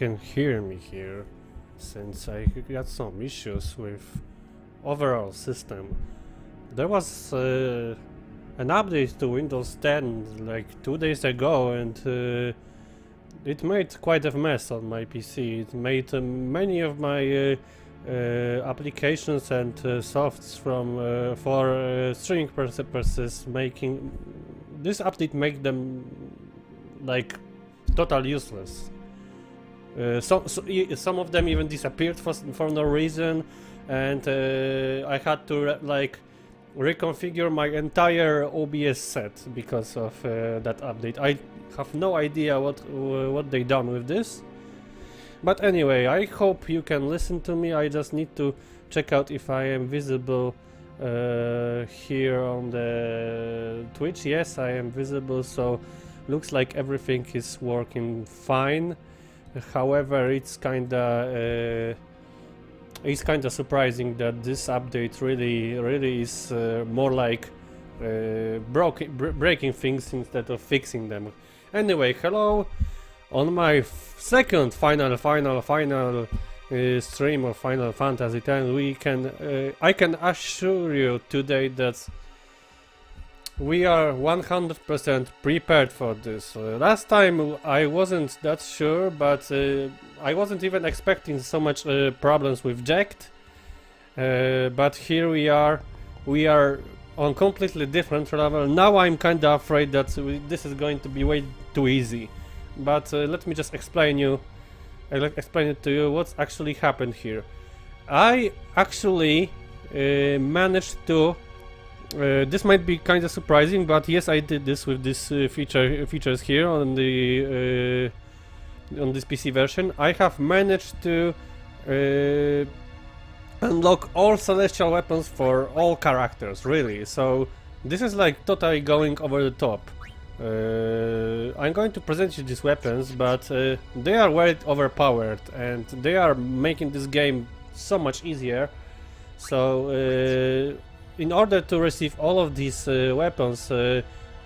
can hear me here, since I got some issues with overall system. There was an update to Windows 10 like 2 days ago, and it made quite a mess on my PC. It made many of my applications and softs from for streaming purposes, making this update make them like total useless. Some of them even disappeared for no reason, and I had to reconfigure my entire OBS set because of that update. I have no idea what they done with this. But anyway, I hope you can listen to me. I just need to check out if I am visible here on the Twitch. Yes, I am visible, so looks like everything is working fine. However, it's kinda surprising that this update really is more like breaking things instead of fixing them. Anyway, hello on my second final stream of Final Fantasy X. I can assure you today that we are 100% prepared for this. Last time I wasn't that sure, but I wasn't even expecting so much problems with Jacked. But here we are on completely different level. Now I'm kinda afraid that this is going to be way too easy. But let me just explain it to you what's actually happened here. I actually managed to this might be kind of surprising, but yes, I did this with this features here on the on this PC version. I have managed to unlock all celestial weapons for all characters, really. So this is like totally going over the top. I'm going to present you these weapons, but they are very overpowered and they are making this game so much easier. So in order to receive all of these weapons,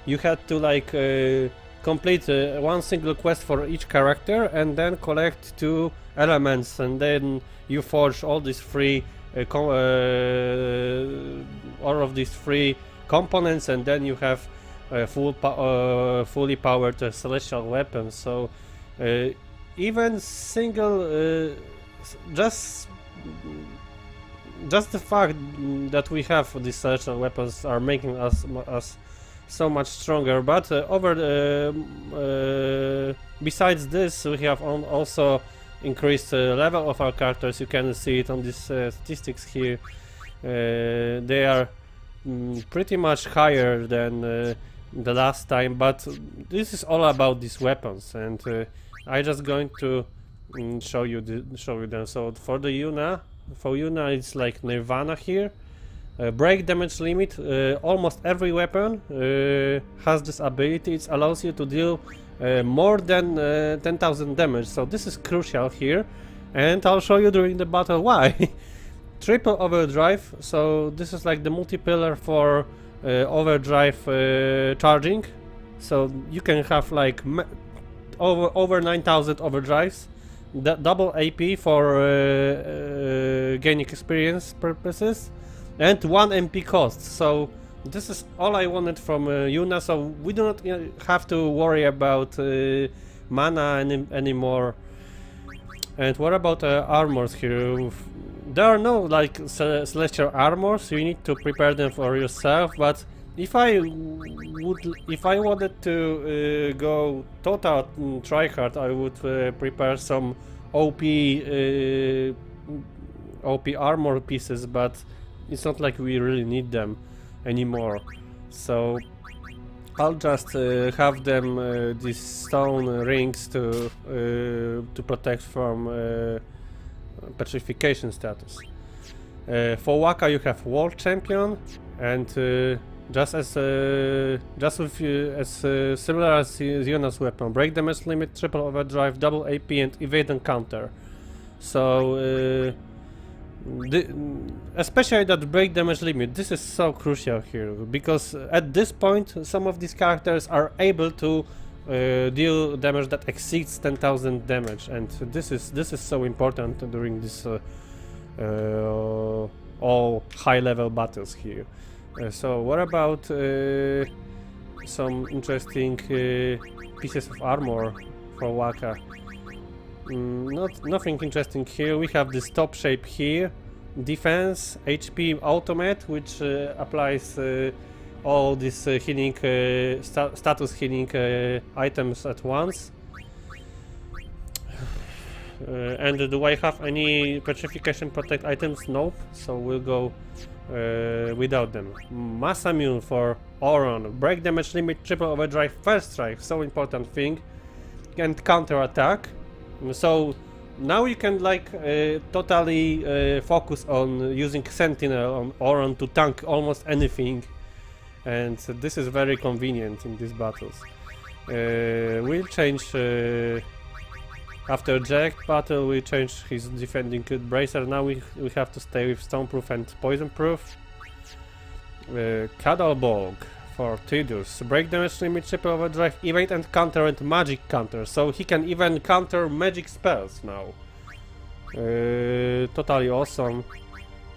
you had to complete one single quest for each character and then collect 2 elements, and then you forge all these free components, and then you have fully powered celestial weapons. So even single just the fact that we have these celestial weapons are making us so much stronger. But besides this, we have also increased level of our characters. You can see it on these statistics here. They are pretty much higher than the last time, but this is all about these weapons, and I just going to show you them. So for Yuna, it's like Nirvana here. Break damage limit. Almost every weapon has this ability. It allows you to deal more than 10,000 damage. So this is crucial here, and I'll show you during the battle why. Triple overdrive. So this is like the multiplier for overdrive charging. So you can have like over 9,000 overdrives. Double AP for gaining experience purposes, and 1 MP cost. So this is all I wanted from Yuna, so we do not have to worry about mana anymore. And what about armors here? There are no celestial armors, you need to prepare them for yourself, but if I wanted to go total tryhard, I would prepare some OP armor pieces, but it's not like we really need them anymore. So I'll just have them these stone rings to protect from petrification status. For Waka you have World Champion, and just similar as Yuna's weapon. Break damage limit, triple overdrive, double AP, and evade and counter. So especially that break damage limit, this is so crucial here, because at this point some of these characters are able to deal damage that exceeds 10,000 damage, and this is so important during this all high-level battles here. So what about some interesting pieces of armor for Waka? Nothing interesting here. We have this top shape here, defense, HP automate, which applies all these healing, status healing items at once. And do I have any petrification protect items? Nope, so we'll go without them. Mass immune for Auron, break damage limit, triple overdrive, first strike, so important thing, and counter attack. So now you can like totally focus on using Sentinel on Auron to tank almost anything, and this is very convenient in these battles. We'll change after Jack battle, we change his defending bracer. Now we have to stay with Stoneproof and Poisonproof. Cuddlebog for Tidus, break damage limit, triple overdrive, evade and counter and magic counter. So he can even counter magic spells now. Totally awesome.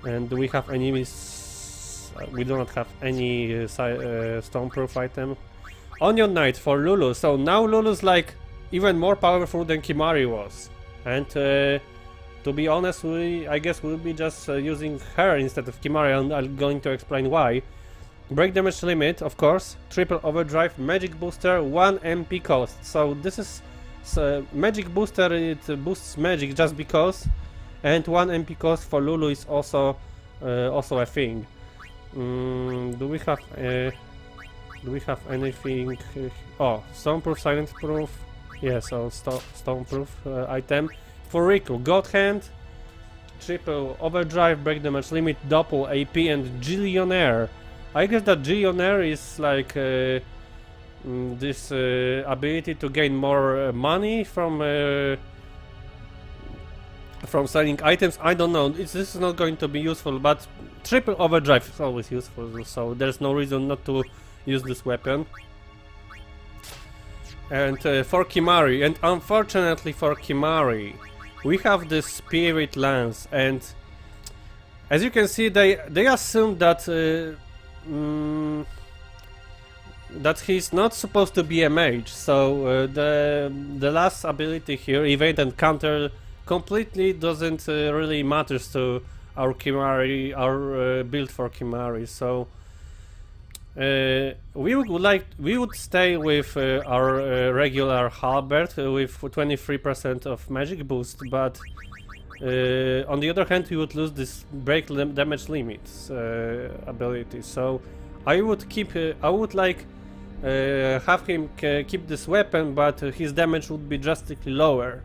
And do we have enemies? We do not have any Stoneproof item. Onion Knight for Lulu. So now Lulu's like even more powerful than Kimari was, and to be honest, I guess we'll be just using her instead of Kimari, and I'm going to explain why. Break damage limit, of course, triple overdrive, magic booster, 1 MP cost. So this is magic booster, it boosts magic just because, and 1 MP cost for Lulu is also a thing. Do we have anything? Oh, Stoneproof, Silent Proof. Yeah, so Stoneproof item. For Riku, God Hand, triple overdrive, break damage limit, double AP, and Gillionaire. I guess that Gillionaire is like this ability to gain more money from selling items. I don't know. This is not going to be useful, but triple overdrive is always useful, so there's no reason not to use this weapon. And for Kimari, and unfortunately for Kimari, we have the Spirit Lance, and as you can see, they assume that that he's not supposed to be a mage. So the last ability here, evade and counter, completely doesn't really matters to our Kimari, our build for Kimari. So we would stay with our regular halberd with 23% of magic boost, but on the other hand, we would lose this break damage limits ability. So I would keep, I would like have him keep this weapon, but his damage would be drastically lower.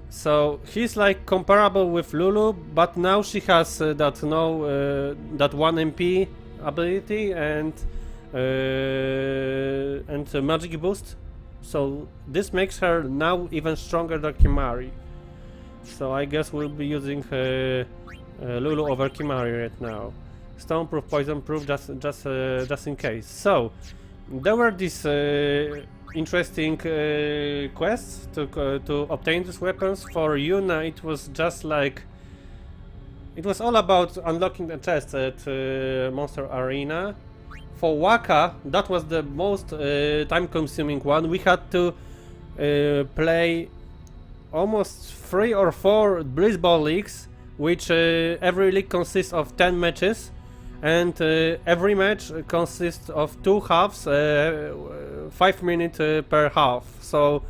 So he's like comparable with Lulu, but now she has that 1 MP ability and magic boost. So this makes her now even stronger than Kimari. So I guess we'll be using Lulu over Kimari right now. Stoneproof, Poisonproof, just in case. So there were these interesting quests to obtain these weapons. For Yuna, it was just like it was all about unlocking the chests at Monster Arena. For Waka, that was the most time-consuming one. We had to play almost 3 or 4 Blitzball leagues, which every league consists of 10 matches, and every match consists of 2 halves, 5 minutes per half. So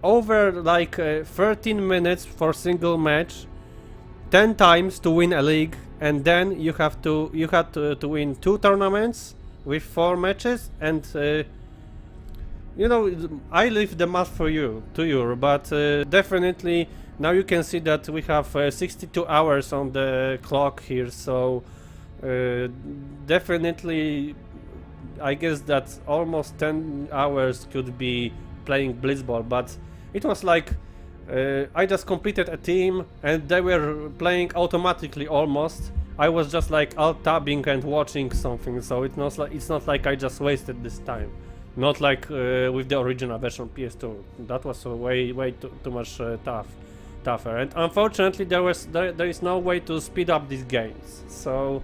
over like 13 minutes for single match, 10 times to win a league, and then you had to win 2 tournaments with 4 matches, and you know, I leave the math for you, but definitely now you can see that we have 62 hours on the clock here, so definitely I guess that almost 10 hours could be playing Blitzball, but it was like I just completed a team and they were playing automatically almost. I was just like alt-tabbing and watching something, so it's not like I just wasted this time. not like with the original version PS2. That was way too much tougher. And unfortunately, there is no way to speed up these games. So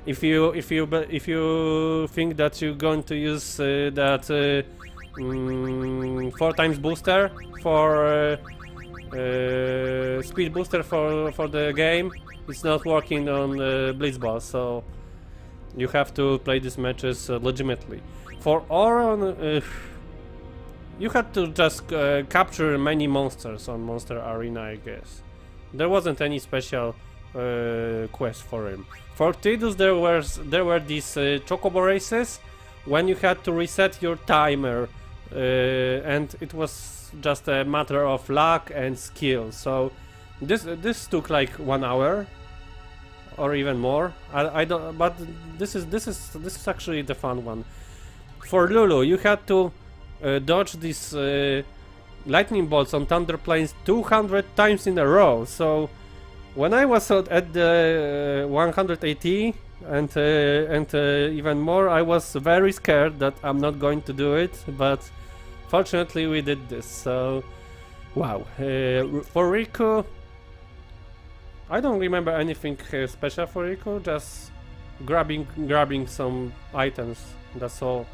if you think that you're going to use that 4 times booster for speed booster for the game, it's not working on Blitzball. So you have to play these matches legitimately. For Auron, you had to just capture many monsters on Monster Arena, I guess. There wasn't any special quest for him. For Tidus, there were these chocobo races when you had to reset your timer, and it was just a matter of luck and skill. So this took like 1 hour or even more. I don't. But this is actually the fun one. For Lulu, you had to dodge these lightning bolts on Thunder Plains 200 times in a row. So when I was at the 180 and even more, I was very scared that I'm not going to do it. But fortunately, we did this. So wow. For Riku, I don't remember anything special for Riku. Just grabbing some items. That's all.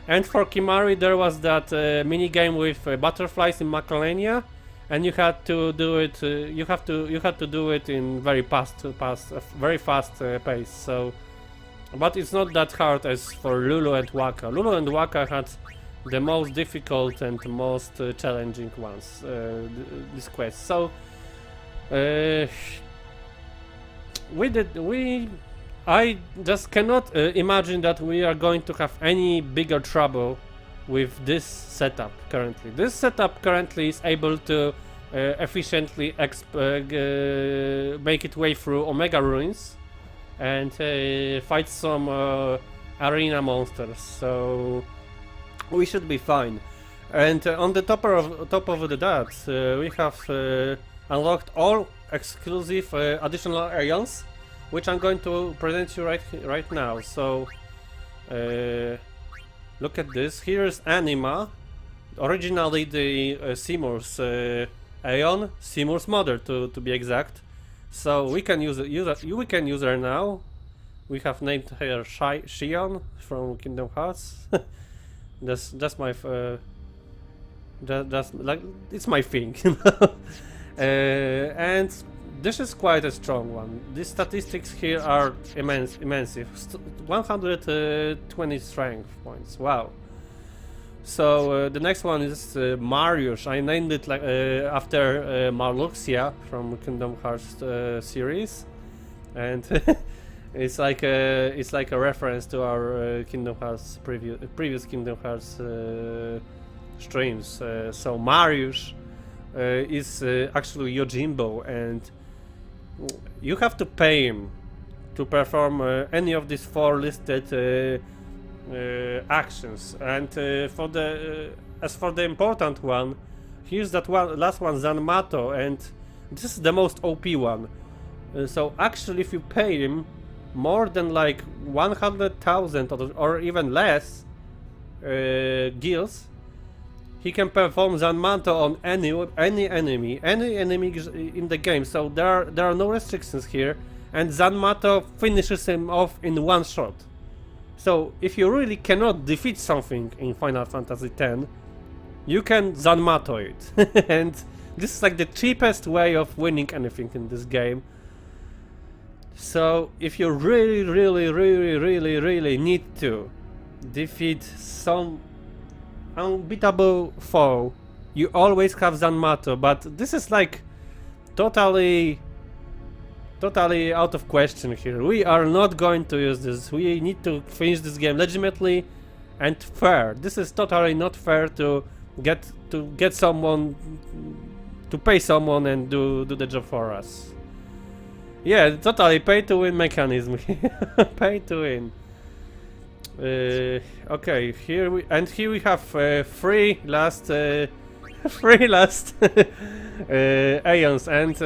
And for Kimari, there was that mini game with butterflies in Macalania, and you had to do it. You had to do it in very fast pace. So, but it's not that hard as for Lulu and Waka. Lulu and Waka had the most difficult and most challenging ones. This quest. So, I just cannot imagine that we are going to have any bigger trouble with this setup currently. This setup currently is able to efficiently make its way through Omega Ruins and fight some arena monsters. So we should be fine. And on the top of that, we have unlocked all exclusive additional areas, which I'm going to present you right now. So look at this. Here's Anima, originally the Seymour's Aeon, Seymour's mother to be exact. So we can use her now. We have named her Shion from Kingdom Hearts. that's my just like it's my thing. And this is quite a strong one. These statistics here are immense. 120 strength points. Wow. So the next one is Mariusz. I named it like after Marluxia from Kingdom Hearts series, and it's like a reference to our Kingdom Hearts previous Kingdom Hearts streams. So Mariusz is actually Yojimbo, and you have to pay him to perform any of these 4 listed actions. And for the as for the important one, here's that last one, Zanmato, and this is the most OP one. So actually, if you pay him more than like 100,000 or even less gills, he can perform Zanmato on any enemy in the game. So there are no restrictions here, and Zanmato finishes him off in one shot. So if you really cannot defeat something in Final Fantasy X, you can Zanmato it. And this is like the cheapest way of winning anything in this game. So if you really need to defeat some unbeatable foe, you always have Zanmato, but this is like totally out of question here. We are not going to use this. We need to finish this game legitimately and fair. This is totally not fair to get someone to pay someone and do the job for us. Yeah, totally pay to win mechanism. Pay to win. Okay, here we have 3 last Aeons, and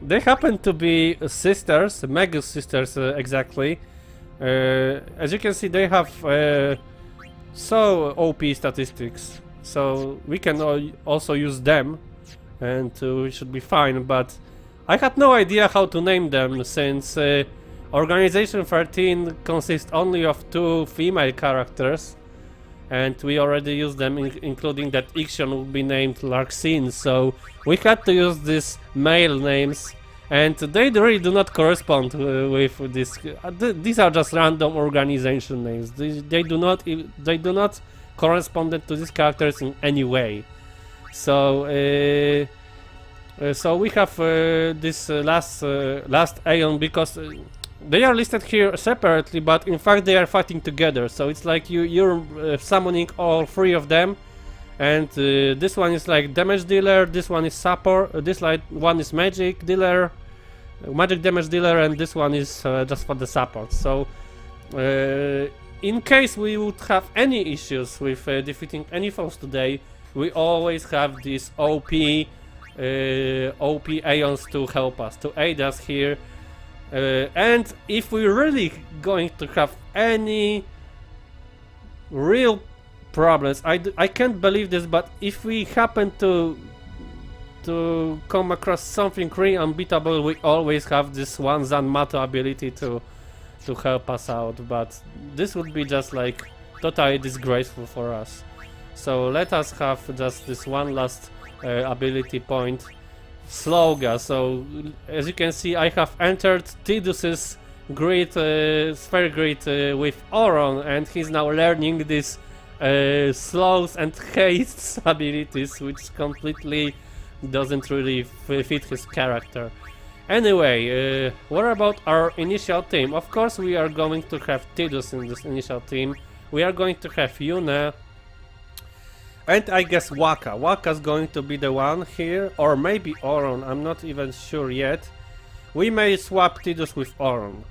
they happen to be sisters, Magus sisters exactly. As you can see, they have so OP statistics, so we can also use them, and we should be fine. But I had no idea how to name them, since Organization 13 consists only of 2 female characters, and we already used them, including that Ixion would be named Larxene, so we had to use these male names, and they really do not correspond with this. These are just random organization names. They do not correspond to these characters in any way. So so we have this last Aeon, because they are listed here separately, but in fact they are fighting together. So it's like you're summoning all 3 of them, and this one is like damage dealer, this one is support, this one is magic dealer, magic damage dealer, and this one is just for the support. So in case we would have any issues with defeating any foes today, we always have these OP Aeons to help us, to aid us here. And if we're really going to have any real problems, I can't believe this, but if we happen to come across something really unbeatable, we always have this one Zanmato ability to help us out. But this would be just like totally disgraceful for us. So let us have just this one last ability point, Sloga. So as you can see, I have entered Tidus's grid, sphere grid with Oron, and he's now learning these slows and hastes abilities, which completely doesn't really fit his character. Anyway, what about our initial team? Of course we are going to have Tidus in this initial team. We are going to have Yuna, and I guess Waka. Waka's going to be the one here, or maybe Oron, I'm not even sure yet. We may swap Tidus with Oron,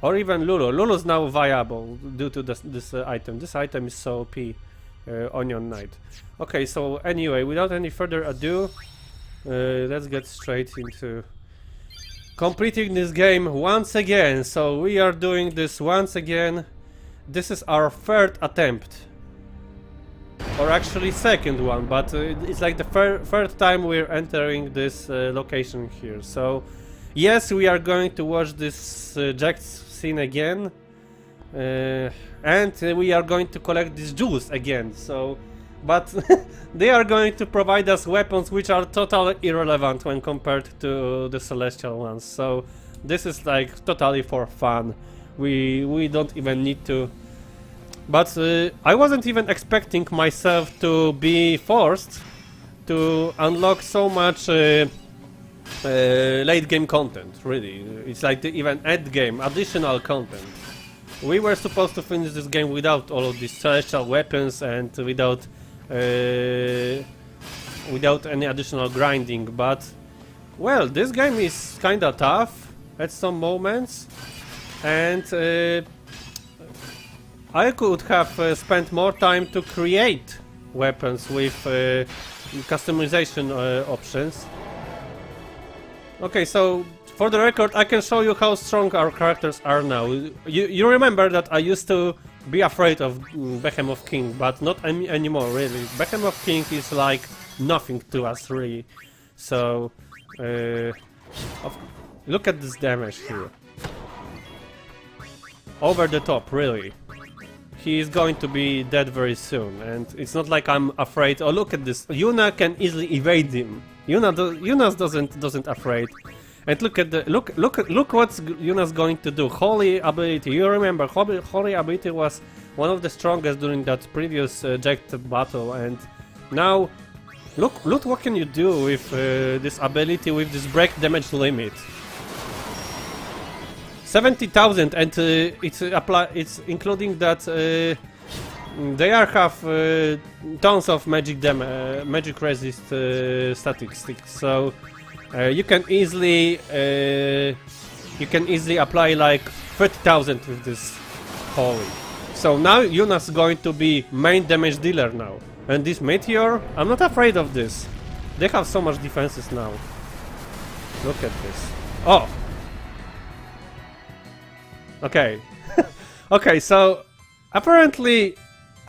or even Lulu. Lulu's now viable due to this item. This item is so OP, Onion Knight. Okay, so anyway, without any further ado, let's get straight into completing this game once again. So we are doing this once again. This is our 3rd attempt. Or actually 2nd one, but it's like the third time we're entering this location here. So yes, we are going to watch this Jax scene again, and we are going to collect these jewels again. So, but they are going to provide us weapons which are totally irrelevant when compared to the celestial ones. So this is like totally for fun. We don't even need to. But I wasn't even expecting myself to be forced to unlock so much late game content, really. It's like even end game, additional content. We were supposed to finish this game without all of these celestial weapons and without any additional grinding, but well, this game is kinda tough at some moments, and I could have spent more time to create weapons with customization options. Okay, so for the record, I can show you how strong our characters are now. You remember that I used to be afraid of Behemoth King, but not anymore, really. Behemoth King is like nothing to us, really. So, look at this damage here. Over the top, really. He is going to be dead very soon, and it's not like I'm afraid. Oh, look at this! Yuna can easily evade him. Yuna doesn't afraid. And look at the look what Yuna's going to do. Holy ability. You remember, holy ability was one of the strongest during that previous Jacked battle, and now look what can you do with this ability, with this break damage limit. 70,000, and it's including that they have tons of magic resist statistics. So you can easily apply like 30,000 with this holy. So now Yuna's going to be main damage dealer now, and this meteor, I'm not afraid of this. They have so much defenses now. Look at this. Oh. Okay. Okay, so apparently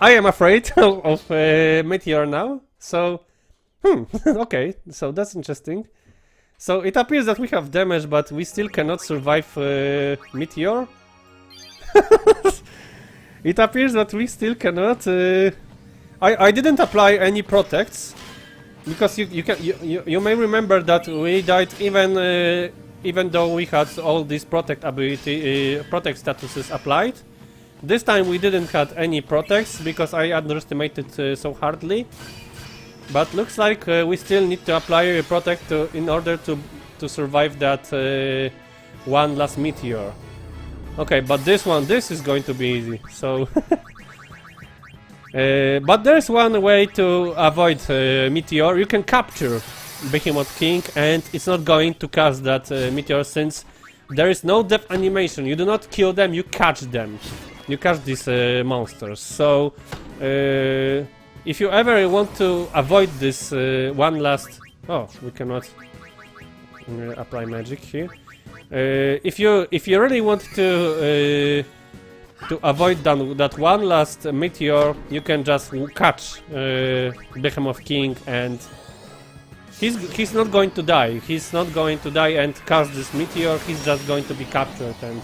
I am afraid of Meteor now, so... okay, so that's interesting. So it appears that we have damage, but we still cannot survive Meteor. It appears that we still cannot... I didn't apply any protects, because you may remember that we died even though we had all these protect ability, protect statuses applied. This time we didn't have any protects because I underestimated so hardly. But looks like we still need to apply a protect in order to survive that one last meteor. Okay, but this is going to be easy. So, but there's one way to avoid meteor. You can capture Behemoth King, and it's not going to cast that meteor since there is no death animation. You do not kill them, you catch them. You catch these monsters. So, if you ever want to avoid this one last... Oh, we cannot apply magic here. If you really want to avoid that one last meteor, you can just catch Behemoth King, and he's not going to die. He's not going to die and cast this meteor. He's just going to be captured. And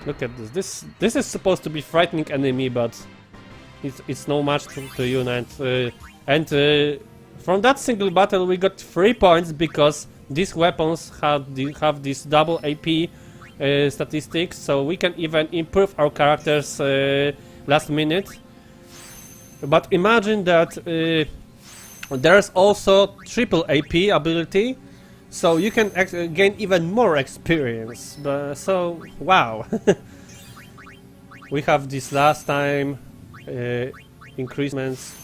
look at this. This is supposed to be frightening enemy, but it's no match to you. And from that single battle, we got 3 points because these weapons have this double AP statistics, so we can even improve our characters last minute. But imagine that there's also triple AP ability, so you can gain even more experience. So wow. We have this last time increasements.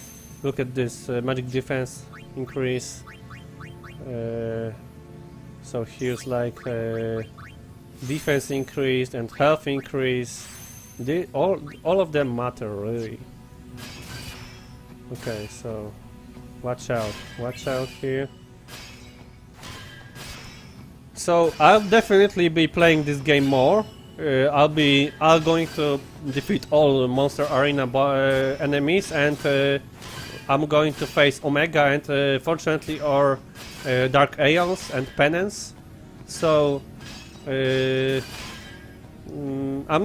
Look at this magic defense increase. So here's like defense increased and health increase. All of them matter really. Okay, so watch out here. So I'll definitely be playing this game more. I'm going to defeat all monster arena enemies, and I'm going to face Omega and fortunately our Dark Aeons and Penance. So I'm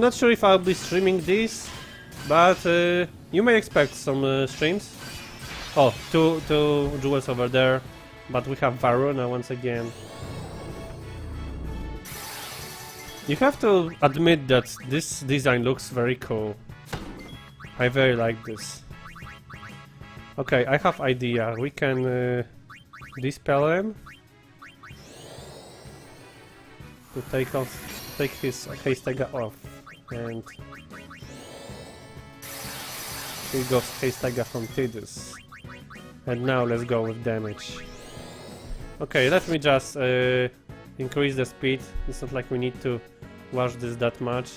not sure if I'll be streaming this, but you may expect some streams. Oh, two jewels over there, but we have Varuna once again. You have to admit that this design looks very cool. I very like this. Okay, I have idea. We can dispel him to take his haste tag off, and here goes haste tag from Tidus. And now let's go with damage. Okay, let me just increase the speed. It's not like we need to watch this that much.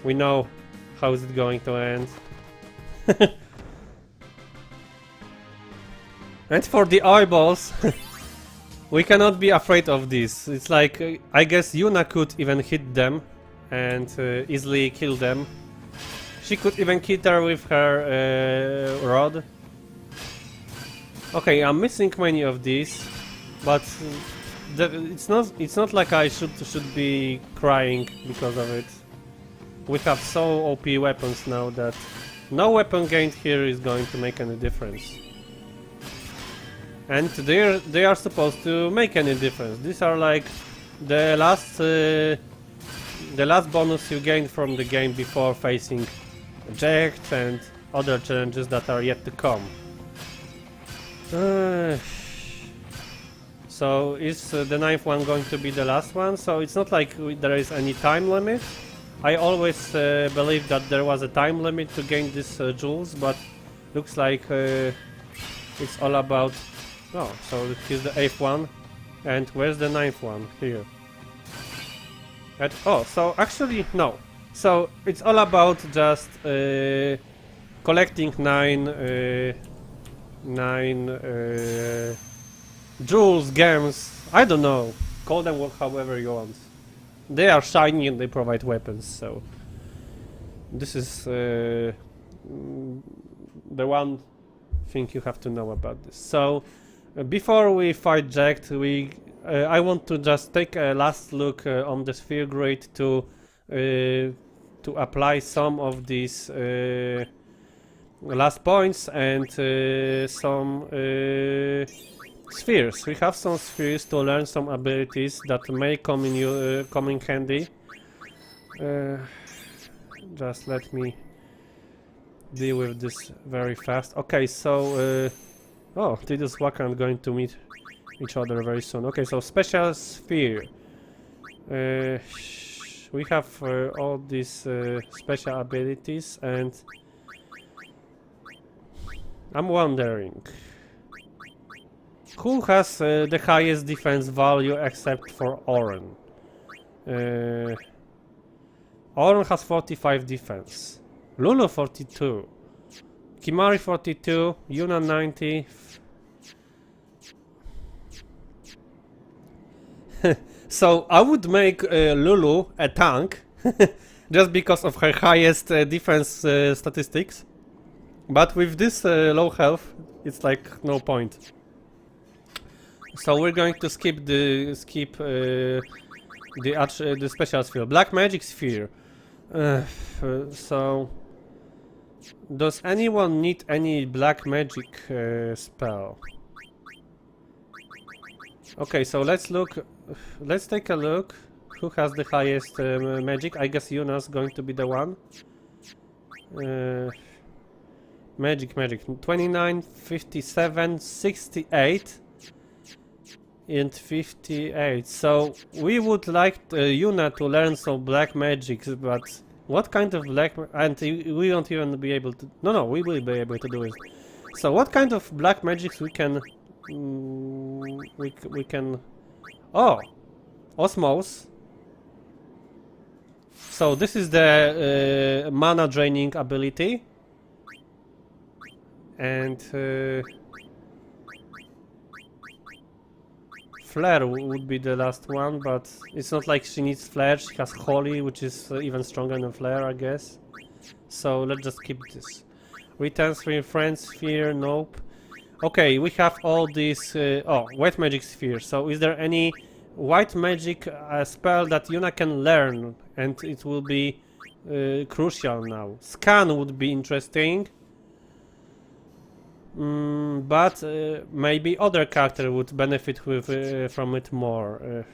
We know how is it going to end. And for the eyeballs, we cannot be afraid of this. It's like, I guess Yuna could even hit them and easily kill them. She could even kill her with her rod. Okay, I'm missing many of these, but it's not like I should be crying because of it. We have so OP weapons now that no weapon gained here is going to make any difference. And they are supposed to make any difference. These are like the last bonus you gained from the game before facing Eject and other challenges that are yet to come. So is the 9th one going to be the last one? So it's not like there is any time limit. I always believed that there was a time limit to gain these jewels, but looks like it's all about... Oh, so here's the 8th one, and where's the 9th one? Here. Oh, so actually no. So it's all about just collecting 9 jewels, gems, I don't know, call them however you want. They are shiny and they provide weapons, so this is the one thing you have to know about this. So before we fight Jack, I want to just take a last look on the sphere grid to apply some of these last points and some spheres. We have some spheres to learn some abilities that may come in handy. Just let me deal with this very fast. Okay, so oh, Tidus Waka are going to meet each other very soon. Okay, so special sphere. We have all these special abilities, and I'm wondering who has the highest defense value except for Oren. Oren has 45 defense, Lulu 42, Kimari 42, Yuna 90. So I would make Lulu a tank just because of her highest defense statistics, but with this low health it's like no point. So we're going to skip the special sphere, black magic sphere. So does anyone need any black magic spell? Okay, so let's take a look who has the highest magic. I guess Yuna's going to be the one. Magic 29, 57, 68 and 58. So we would like Yuna to learn some black magics, but what kind of black and we won't even be able to. No, we will be able to do it. So what kind of black magics we can we can. Oh, Osmos. So this is the mana draining ability, and Flare would be the last one, but it's not like she needs Flare. She has Holy, which is even stronger than Flare, I guess. So let's just keep this. Return Sphere, Friends Sphere, nope. Okay, we have all these. Oh, White Magic Sphere. So is there any white magic spell that Yuna can learn, and it will be crucial now? Scan would be interesting, but maybe other character would benefit with from it more.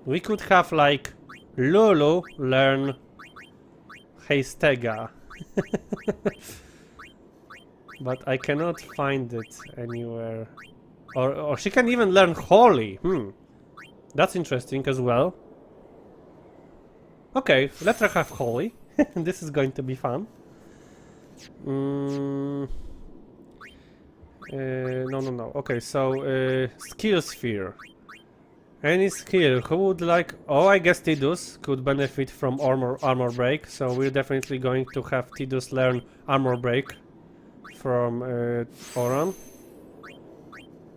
We could have like Lulu learn Heistega. But I cannot find it anywhere. Or she can even learn Holy. That's interesting as well. Okay, let her have Holy. This is going to be fun. No. Okay, so skill sphere. Any skill, who would like? Oh, I guess Tidus could benefit from armor break. So we're definitely going to have Tidus learn armor break from Oran.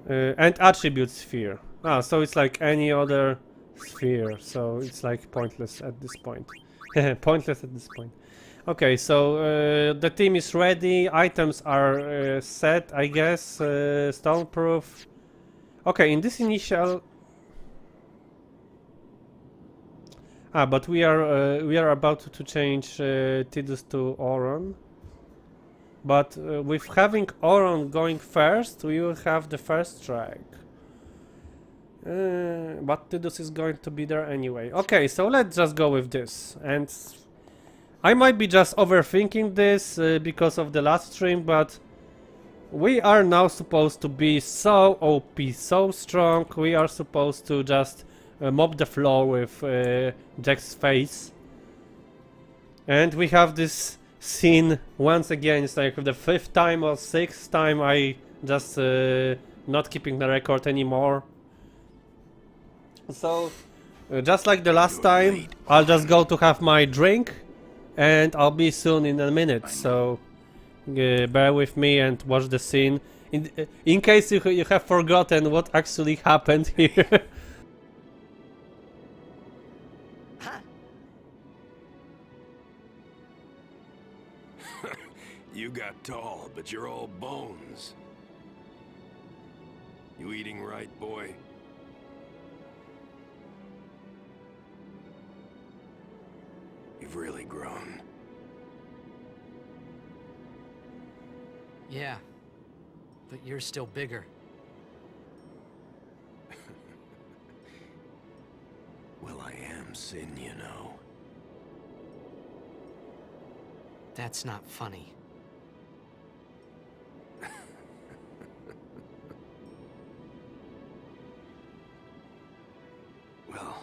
And attribute sphere. So it's like any other sphere. So it's like pointless at this point. Pointless at this point. Okay, so the team is ready. Items are set, I guess. Stoneproof. Okay, in this initial. But we are about to change Tidus to Oran. But with having Oran going first, we will have the first track. But Tidus is going to be there anyway. Okay, so let's just go with this. And I might be just overthinking this because of the last stream, but we are now supposed to be so OP, so strong. We are supposed to just mop the floor with Jack's face. And we have this scene once again. It's like the 5th time or 6th time I just not keeping the record anymore. So just like the last time, I'll just go to have my drink and I'll be soon in a minute. So bear with me and watch the scene in case you have forgotten what actually happened here. You got tall, but you're all bones. You eating right, boy? You've really grown. Yeah, but you're still bigger. Well, I am Sin, you know. That's not funny. Well,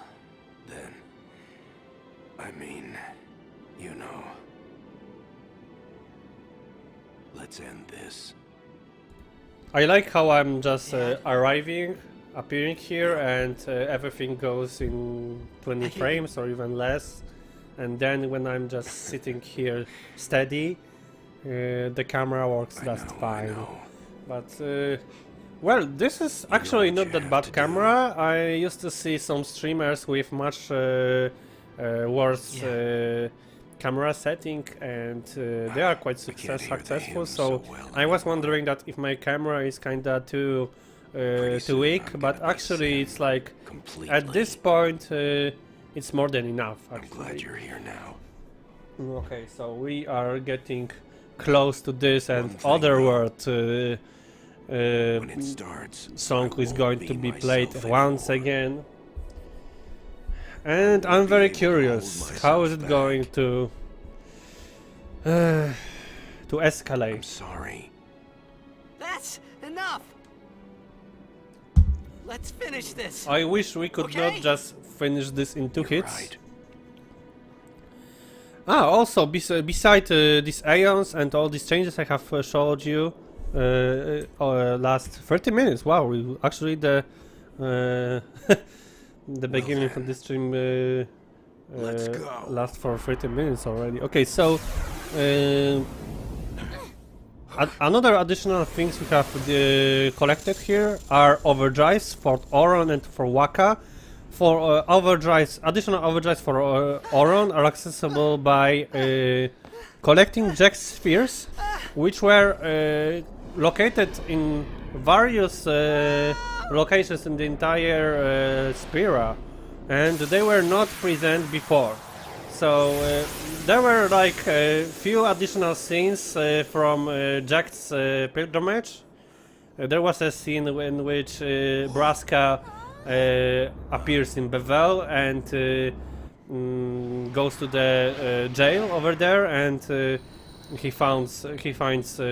then, I mean, you know. Let's end this. I like how I'm just appearing here, and everything goes in 20 frames or even less. And then when I'm just sitting here steady, the camera works just fine. But well, this is actually not that bad camera. I used to see some streamers with much worse camera setting, and they are quite successful. So I was wondering that if my camera is kinda too weak, but actually it's like at this point it's more than enough. Actually. I'm glad you're here now. Okay, so we are getting close to this, and Otherworld song is going to be played once again. And I'm very curious, how is it going to escalate? I'm sorry. That's enough! Let's finish this! I wish we could not just finish this in 2 hits. Right. Also, beside these Aeons and all these changes I have showed you last 30 minutes, wow, actually the the beginning of this stream lasts for 30 minutes already. Okay, so another additional things we have collected here are overdrives for Oron and for Waka. For additional overdrives for Oron are accessible by collecting Jack's spheres, which were located in various locations in the entire Spira, and they were not present before. So there were like a few additional scenes from Jack's pilgrimage. There was a scene in which Braska appears in Bevel and goes to the jail over there, and he finds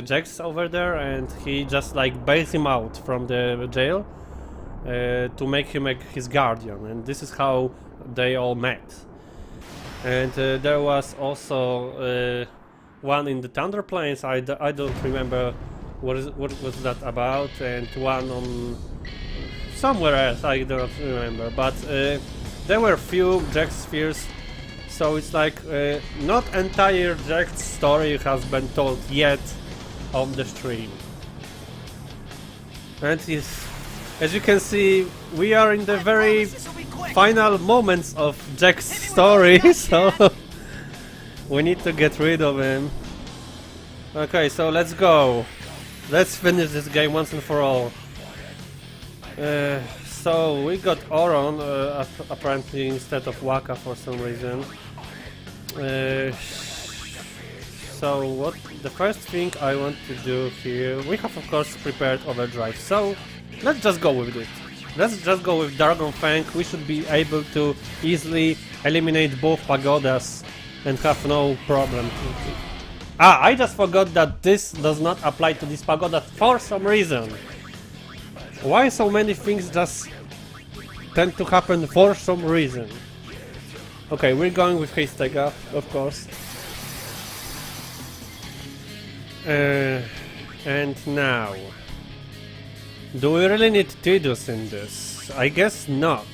Jax over there, and he just like bails him out from the jail to make him his guardian, and this is how they all met. And there was also one in the Thunder Plains. I don't remember what was that about, and one on somewhere else, I don't remember, but there were few Jack spheres, so it's like not entire Jack story has been told yet on the stream. And as you can see, we are in the very final moments of Jack's story, so we need to get rid of him. Okay, so let's go. Let's finish this game once and for all. So we got Oron apparently instead of Waka for some reason. So what the first thing I want to do here, we have of course prepared overdrive, so let's just go with it. Let's just go with Dragon Fang. We should be able to easily eliminate both pagodas and have no problem. I just forgot that this does not apply to this pagoda for some reason. Why so many things just tend to happen for some reason? Okay, we're going with Hastega, of course. And now, do we really need Tidus in this? I guess not.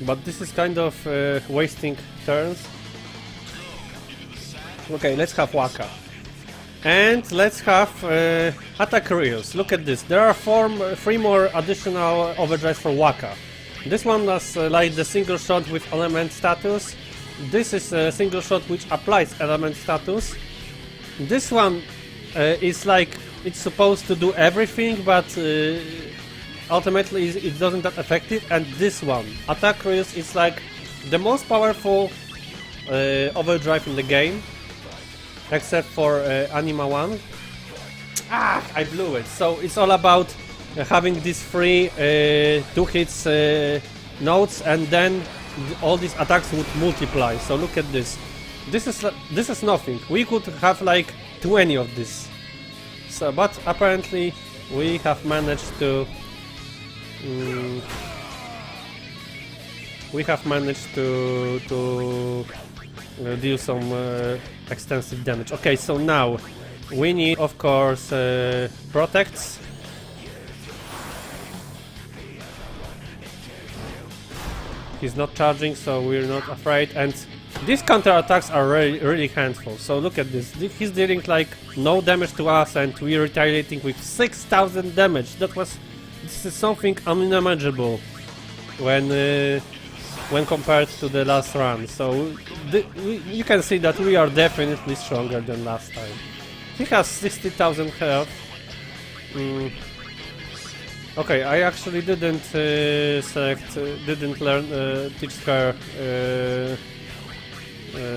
But this is kind of wasting turns. Okay, let's have Waka. And let's have Attack Rios. Look at this. There are 3 more additional overdrives for Waka. This one was like the single shot with element status. This is a single shot which applies element status. this one is like it's supposed to do everything, but ultimately it doesn't that effective. And this one, Attack Reels, is like the most powerful overdrive in the game, except for Anima 1. I blew it. So it's all about having these three 2 hits nodes, and then all these attacks would multiply. So look at this. This is nothing. We could have like 20 of this. So, but apparently we have managed to. We have managed to deal some extensive damage. Okay, so now we need, of course, protects. He's not charging, so we're not afraid. And these counterattacks are really handful. So look at this. He's dealing like no damage to us, and we're retaliating with 6,000 damage. This is something unimaginable when compared to the last run. So you can see that we are definitely stronger than last time. He has 60,000 health. Okay, I actually didn't teach her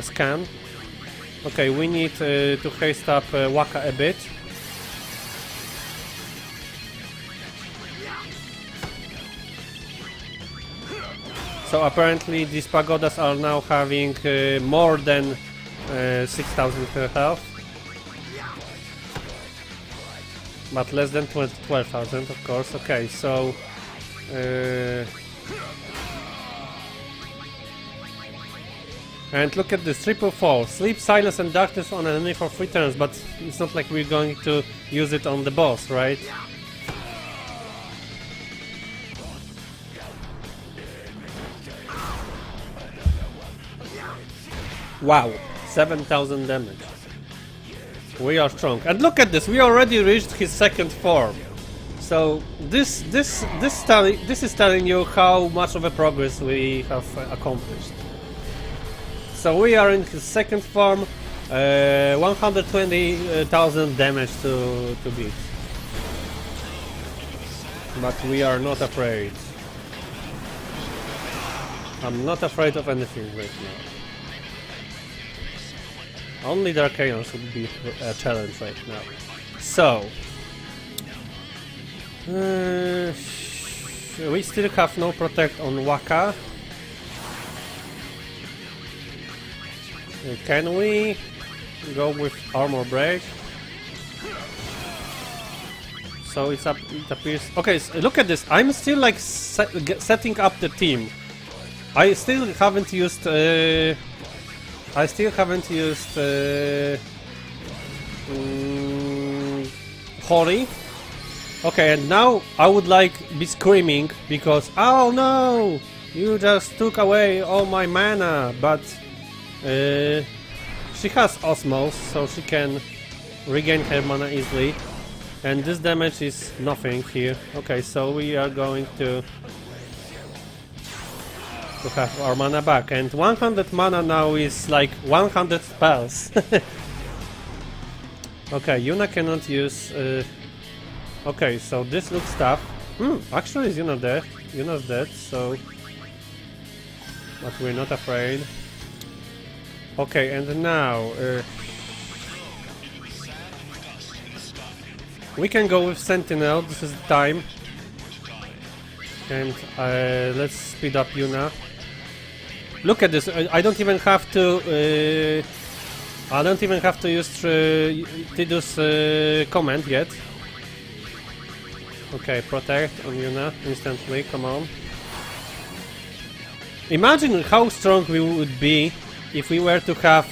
scan. Okay, we need to haste up Waka a bit. So apparently these pagodas are now having more than 6,000 health. But less than 12,000, of course. Okay, so and look at this, triple fall. Sleep, silence and darkness on an enemy for 3 turns, but it's not like we're going to use it on the boss, right? Wow, 7,000 damage. We are strong. And look at this, we already reached his 2nd form. So this is telling you how much of a progress we have accomplished. So we are in his 2nd form, 120,000 damage to beat. But we are not afraid. I'm not afraid of anything right now. Only the Arcanons would be a challenge right now. So we still have no protect on Waka. Can we go with armor break? So it appears. Okay, so look at this. I'm still like setting up the team. I still haven't used. Hori. Okay, and now I would like be screaming because oh no, you just took away all my mana. But she has Osmos, so she can regain her mana easily, and this damage is nothing here. Okay, so we are going to have our mana back, and 100 mana now is like 100 spells. Okay, Yuna cannot use. Okay, so this looks tough. Actually, is Yuna dead? Yuna's dead, so. But we're not afraid. Okay, and now. We can go with Sentinel, this is the time. And let's speed up Yuna. Look at this, I don't even have to use Tidus command yet. Okay, protect on Yuna instantly, come on. Imagine how strong we would be if we were to have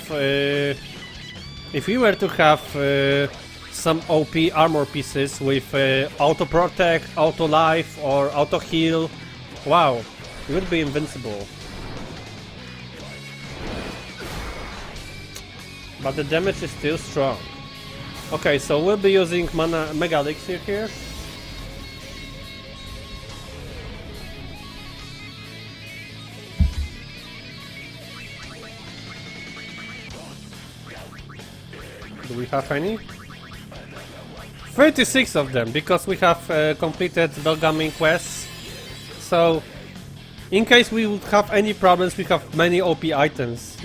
some OP armor pieces with auto protect, auto life or auto heal. Wow, we would be invincible. But the damage is still strong. Okay, so we'll be using mana Mega Elixir here. Do we have any? 36 of them, because we have completed Belgamin quests. So, in case we would have any problems, we have many OP items.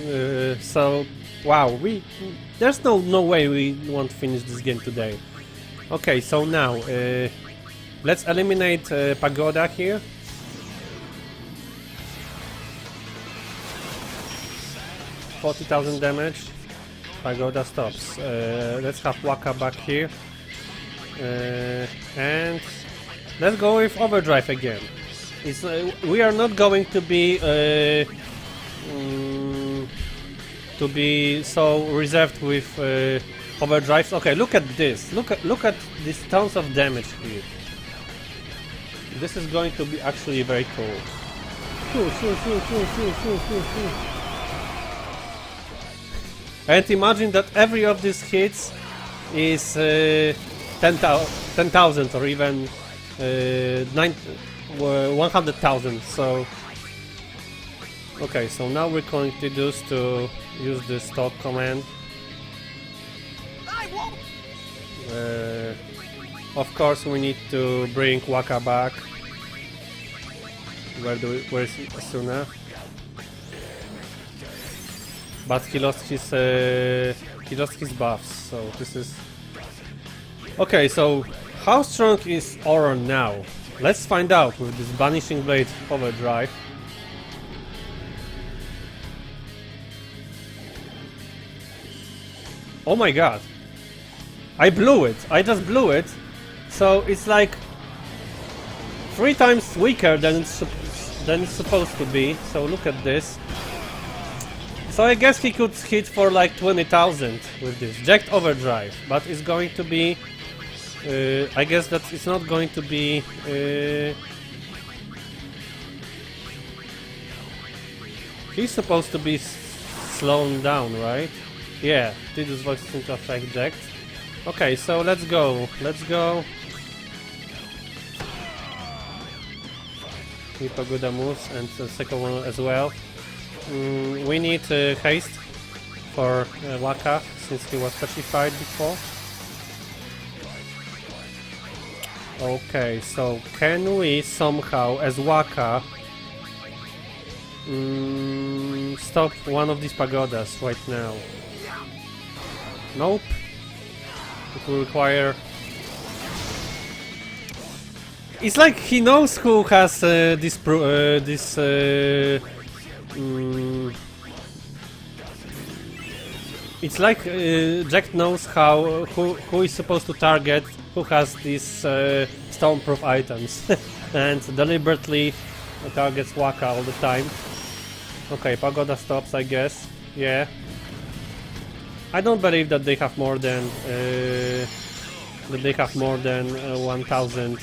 So, wow, there's no way we won't finish this game today. Okay, so now, let's eliminate Pagoda here. $40,000 damage. Pagoda stops. Let's have Waka back here. And let's go with Overdrive again. We are not going to be so reserved with overdrives. Okay, look at this. Look at these tons of damage here. This is going to be actually very cool. And imagine that every of these hits is 10,000 or even 100,000. So okay, so now we're going to use the stop command. I won't. Of course, we need to bring Waka back. Where's Asuna? But he lost his buffs, so this is okay. So how strong is Aura now? Let's find out with this Banishing Blade Overdrive. Oh my god! I blew it. I just blew it. So it's like 3 times weaker than it's supposed to be. So look at this. So I guess he could hit for like 20,000 with this Jacked Overdrive, but it's going to be I guess that it's not going to be he's supposed to be slowed down, right? Yeah, Tidus voice seems to affect Jacked. Okay, so let's go. Pagoda moves and the second one as well. We need haste for Waka, since he was petrified before. Okay, so can we somehow, as Waka, stop one of these pagodas right now? Nope. It will require... It's like he knows who has this it's like Jack knows who is supposed to target, who has these stormproof items, and deliberately targets Waka all the time. Okay, Pagoda stops, I guess. Yeah. I don't believe that they have more than 1,000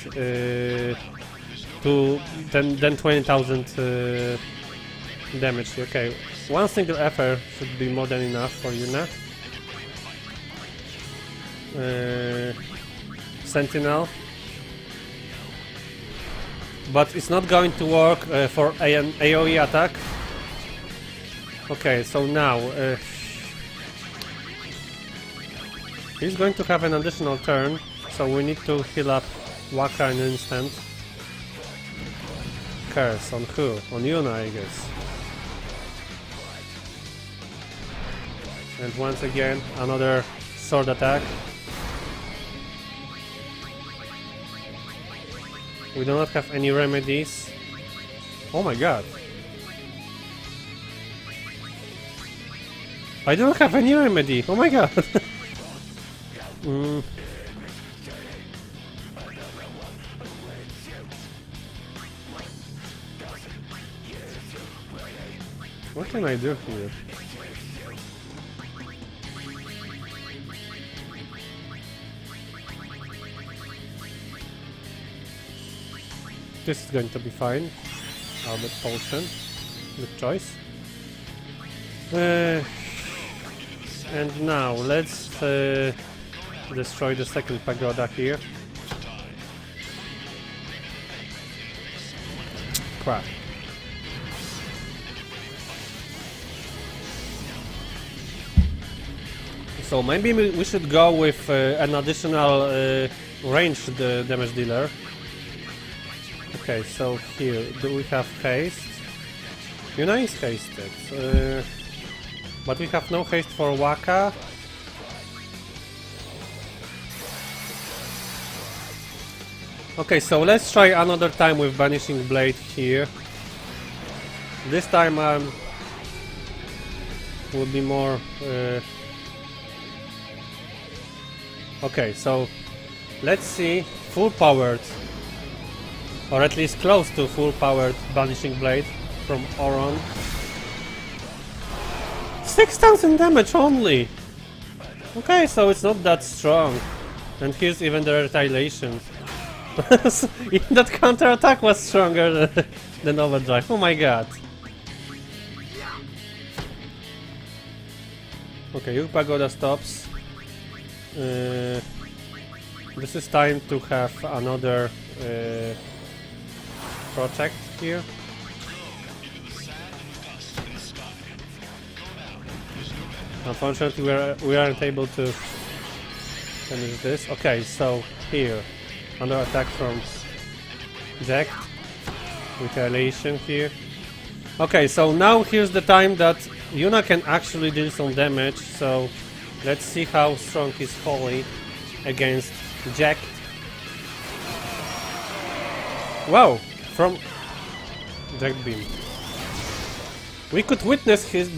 than 20,000 damage. Okay, one single effort should be more than enough for Yuna. Sentinel, but it's not going to work for an AoE attack. Okay, so now he's going to have an additional turn, so we need to heal up Waka in an instant. Curse on who? On Yuna, I guess. And once again, another sword attack. We do not have any remedies. Oh my god. I don't have any remedy. Oh my god. What can I do here? This is going to be fine. Albert Potion. Good choice. And now let's destroy the second pagoda here. Crap. So maybe we should go with an additional ranged damage dealer. Okay, so here, do we have haste? Yuna is hasted. But we have no haste for Waka. Okay, so let's try another time with Banishing Blade here. This time will be more... Okay, so let's see full powered, or at least close to full powered Banishing Blade from Oron. 6,000 damage only! Okay, so it's not that strong. And here's even the retaliation. Even that counter attack was stronger than Overdrive. Oh my god. Okay, your Pagoda stops. This is time to have another project here. Unfortunately, we aren't able to finish this. Okay, so here, under attack from Jack. Retaliation here. Okay, so now here's the time that Yuna can actually deal some damage. So let's see how strong is Holy against Jack. Wow, from Jack Beam. We could witness his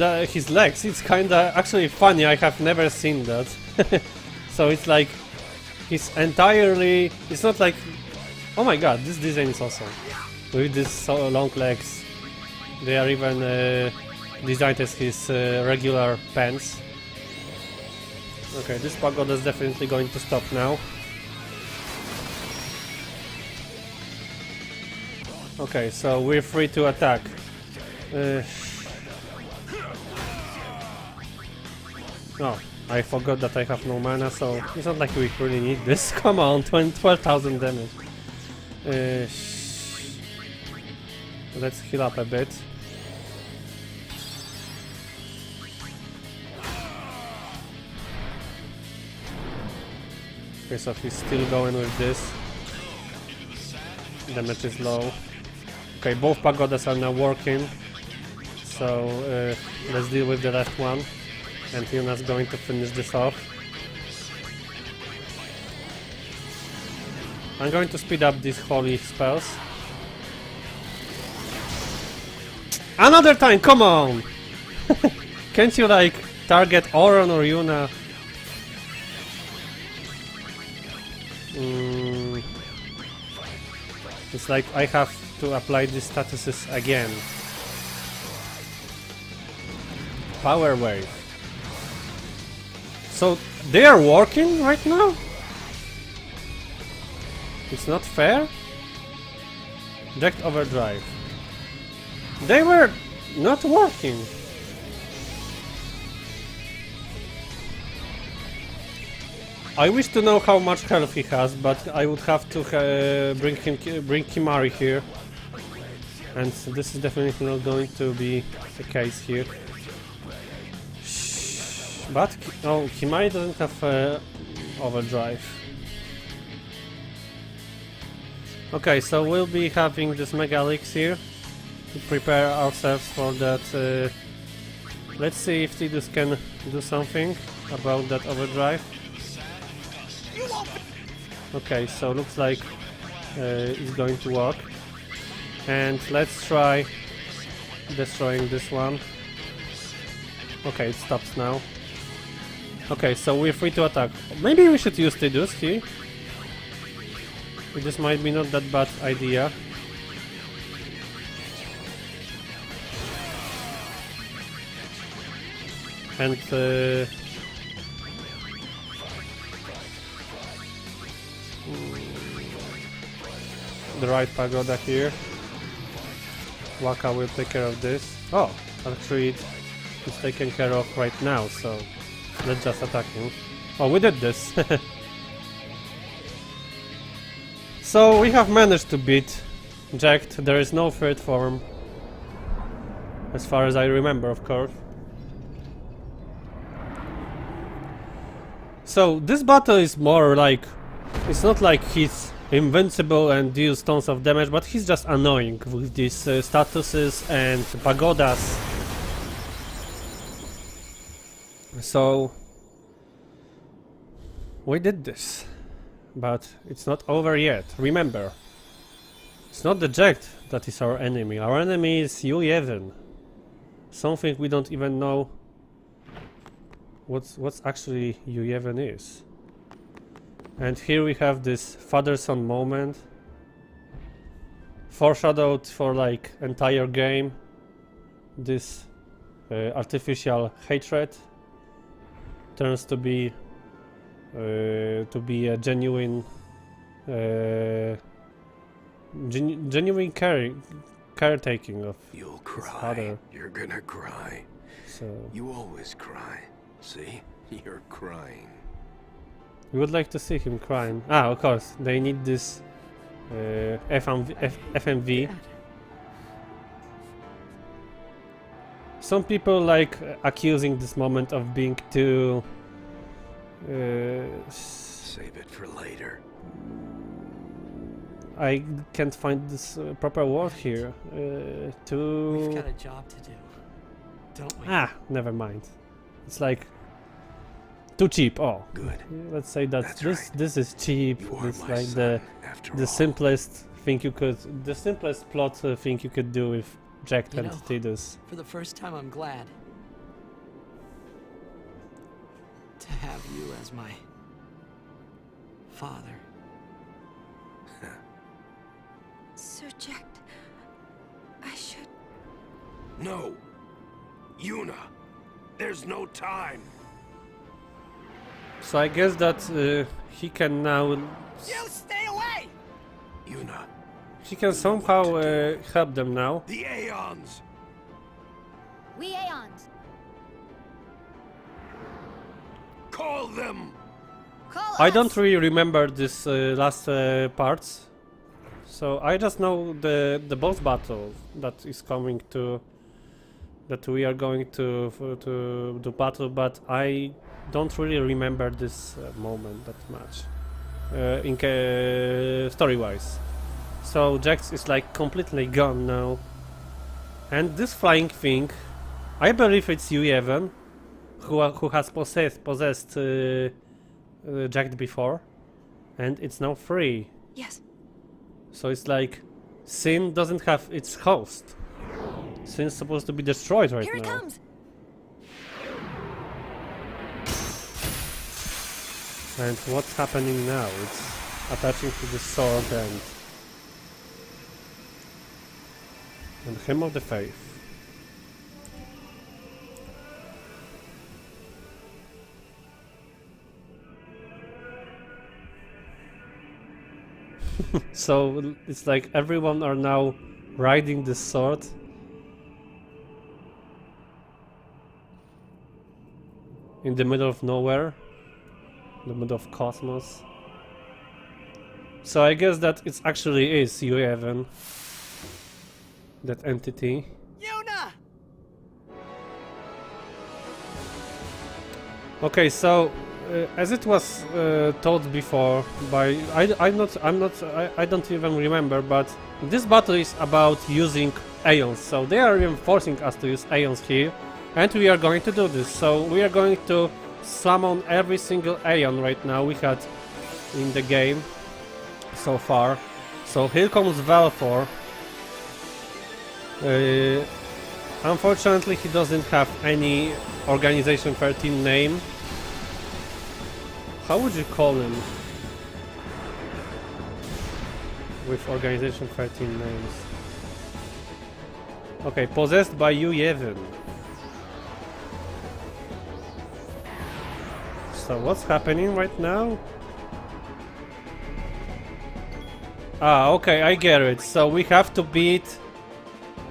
legs. It's kinda actually funny. I have never seen that. So it's like he's entirely. It's not like. Oh my god, this design is awesome. With these so long legs, they are even designed as his regular pants. Okay, this Pagoda is definitely going to stop now. Okay, so we're free to attack. Oh, I forgot that I have no mana, so it's not like we really need this. Come on, 12,000 damage. Let's heal up a bit. Okay, so he's still going with this. Damage is low. Okay, both Pagodas are now working. So let's deal with the last one. And Yuna's going to finish this off. I'm going to speed up these holy spells. Another time, come on! Can't you like target Oron or Yuna? It's like I have to apply these statuses again. Power Wave. So they are working right now? It's not fair? Direct Overdrive. They were not working. I wish to know how much health he has, but I would have to bring Kimari here. And this is definitely not going to be the case here. But, oh, Kimari doesn't have Overdrive. Okay, so we'll be having this Mega Elixir to prepare ourselves for that. Let's see if Tidus can do something about that Overdrive. Okay, so looks like it's going to work. And let's try destroying this one. Okay, it stops now. Okay, so we're free to attack. Maybe we should use Tidus here. This might be not that bad idea. And the right Pagoda here. Waka will take care of this. Oh, actually it's taken care of right now, so let's just attack him. Oh, we did this. So we have managed to beat Jacked. There is no third form, as far as I remember, of course. So this battle is more like, it's not like he's invincible and deals tons of damage, but he's just annoying with these statuses and pagodas. So we did this, but it's not over yet. Remember, it's not the Jacked that is our enemy. Our enemy is Yevon. Something we don't even know what's actually Yevon is. And here we have this father-son moment, foreshadowed for like entire game. This artificial hatred turns to be a genuine, genuine caretaking of You'll his cry. father. You're gonna cry. So You always cry. See? You're crying. we would like to see him crying. Ah, of course, they need this FMV. Some people like accusing this moment of being too Save it for later. I can't find this proper word here. We've Too got a job to do, don't we? never mind. It's like too cheap. Oh, Good. let's say that That's this right. this is cheap. You are It's my like son, after the all. simplest thing you could, the simplest plot thing you could do with Jacked You and know, Tidus. For the first time, I'm glad to have you as my father. Sir Jacked, I should... No! Yuna! There's no time! So I guess that he can now, You stay away! Yuna, he can somehow help them now. the Aeons! We Aeons, Call them! call I us! don't really remember this last parts, so I just know the boss battle that is coming to, that we are going to do battle, but I don't really remember this moment that much, story-wise. So Jax is like completely gone now, and this flying thing, I believe it's Yevon, who has possessed Jacked before, and it's now free. Yes, So it's like Sin doesn't have its host. Sin's supposed to be destroyed right here it now. comes! And what's happening now? It's attaching to the sword and Hymn of the Faith. So it's like everyone are now riding this sword. In the middle of nowhere. In the middle of cosmos. So I guess that it actually is Yevon. That entity. Yuna! Okay, so as it was told before by I don't even remember, but this battle is about using Aeons. So they are reinforcing us to use Aeons here, and we are going to do this. So we are going to summon every single Aeon right now we had in the game so far. So here comes Valfor. Unfortunately, he doesn't have any Organization 13 name. How would you call him with Organization 13 names? Okay, possessed by Yevon. So what's happening right now? Ah, okay, I get it. So we have to beat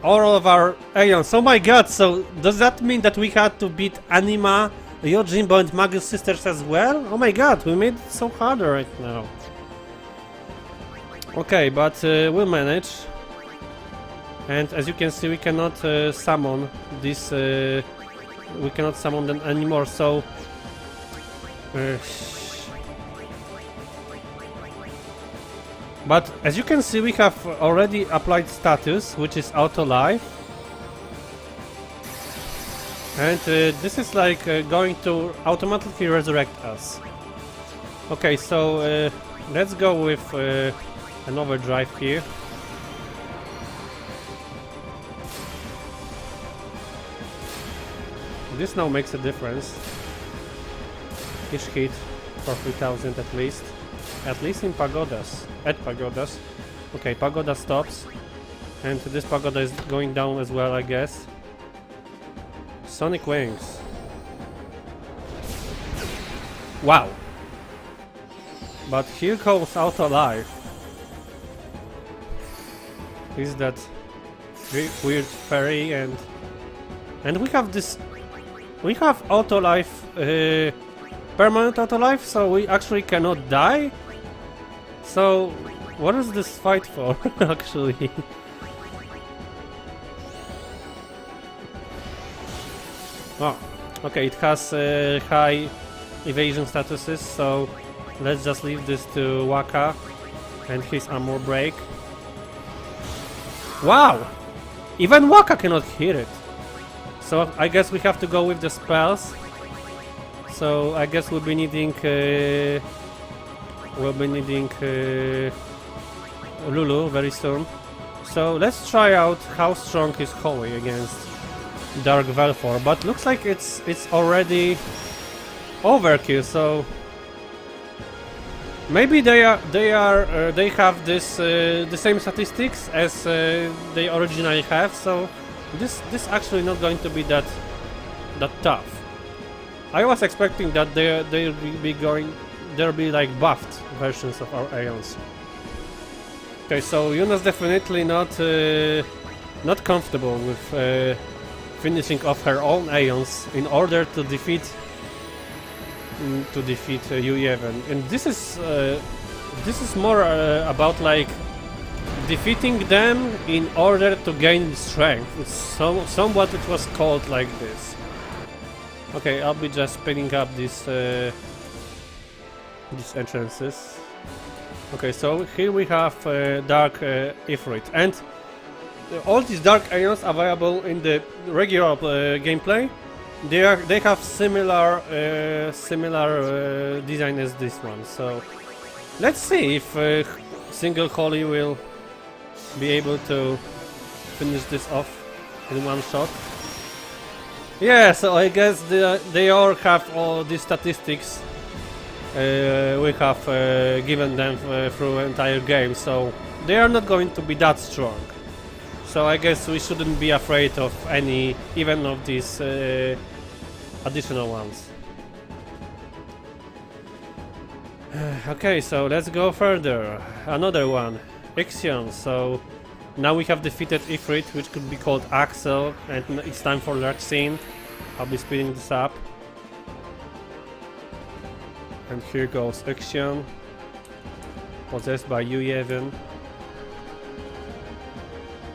all of our Aeons. Oh my god, so does that mean that we had to beat Anima, Yojimbo and Magus Sisters as well? Oh my god, we made it so harder right now. Okay, but we'll manage. And as you can see, we cannot summon this. We cannot summon them anymore. So Uh, but as you can see, we have already applied status, which is auto life. And this is like going to automatically resurrect us. Okay, so let's go with an overdrive here. This now makes a difference. Each hit for 3000 at least. At least in pagodas. At pagodas. Okay, pagoda stops. And this pagoda is going down as well, I guess. Sonic wings. Wow. But here comes auto life. Is that weird fairy and we have this. We have auto life, permanent auto life, so we actually cannot die. So what is this fight for, actually? Oh, okay, it has high evasion statuses, so let's just leave this to Waka and his armor break. Wow! Even Waka cannot hit it. So I guess we have to go with the spells. So I guess we'll be needing Lulu very soon. So let's try out how strong is Holy against Dark Velfor. But looks like it's already overkill. So maybe they have this the same statistics as they originally have. So this actually not going to be that tough. I was expecting that there'll be like buffed versions of our Aeons. Okay, so Yuna's definitely not comfortable with finishing off her own Aeons in order to defeat Yuyeven. And this is more about like defeating them in order to gain strength. It's somewhat it was called like this. Okay, I'll be just spinning up these entrances. Okay, so here we have Dark Ifrit, and all these Dark Aeons available in the regular gameplay. They have similar design as this one. So let's see if single Holy will be able to finish this off in one shot. Yeah, so I guess they all have all these statistics we have given them through entire game, so they are not going to be that strong. So I guess we shouldn't be afraid of any, even of these additional ones. Okay, so let's go further. Another one, Ixion. So now we have defeated Ifrit, which could be called Axel, and it's time for Larxene. I'll be speeding this up. And here goes Ixion, possessed by Yuyeven.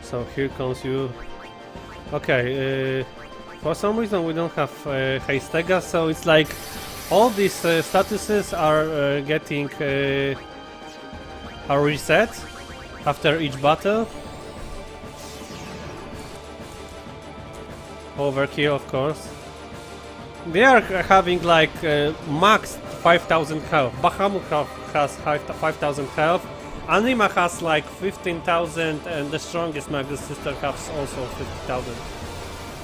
So here comes you. Okay, for some reason we don't have Heistega, so it's like all these statuses are getting are reset after each battle. Overkill, of course. They are having like max 5000 health. Bahamut has 5000 health. Anima has like 15,000, and the strongest Magus Sister has also 50,000.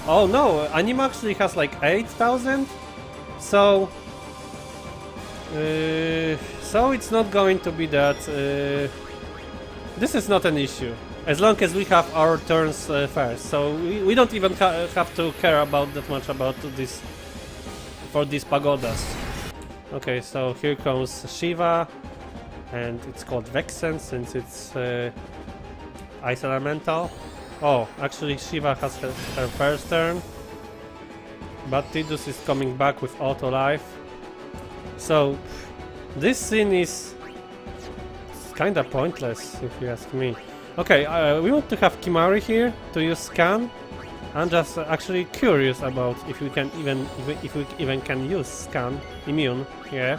Oh no, Anima actually has like 8,000. So it's not going to be that. This is not an issue as long as we have our turns first. So we don't even have to care about that much about this for these pagodas. Okay, so here comes Shiva, and it's called Vexen since it's Ice Elemental. Oh, actually Shiva has her first turn, but Tidus is coming back with auto life. So this scene is kinda pointless if you ask me. Okay, we want to have Kimari here to use scan, I'm just actually curious about if we can if we even can use scan immune. Yeah.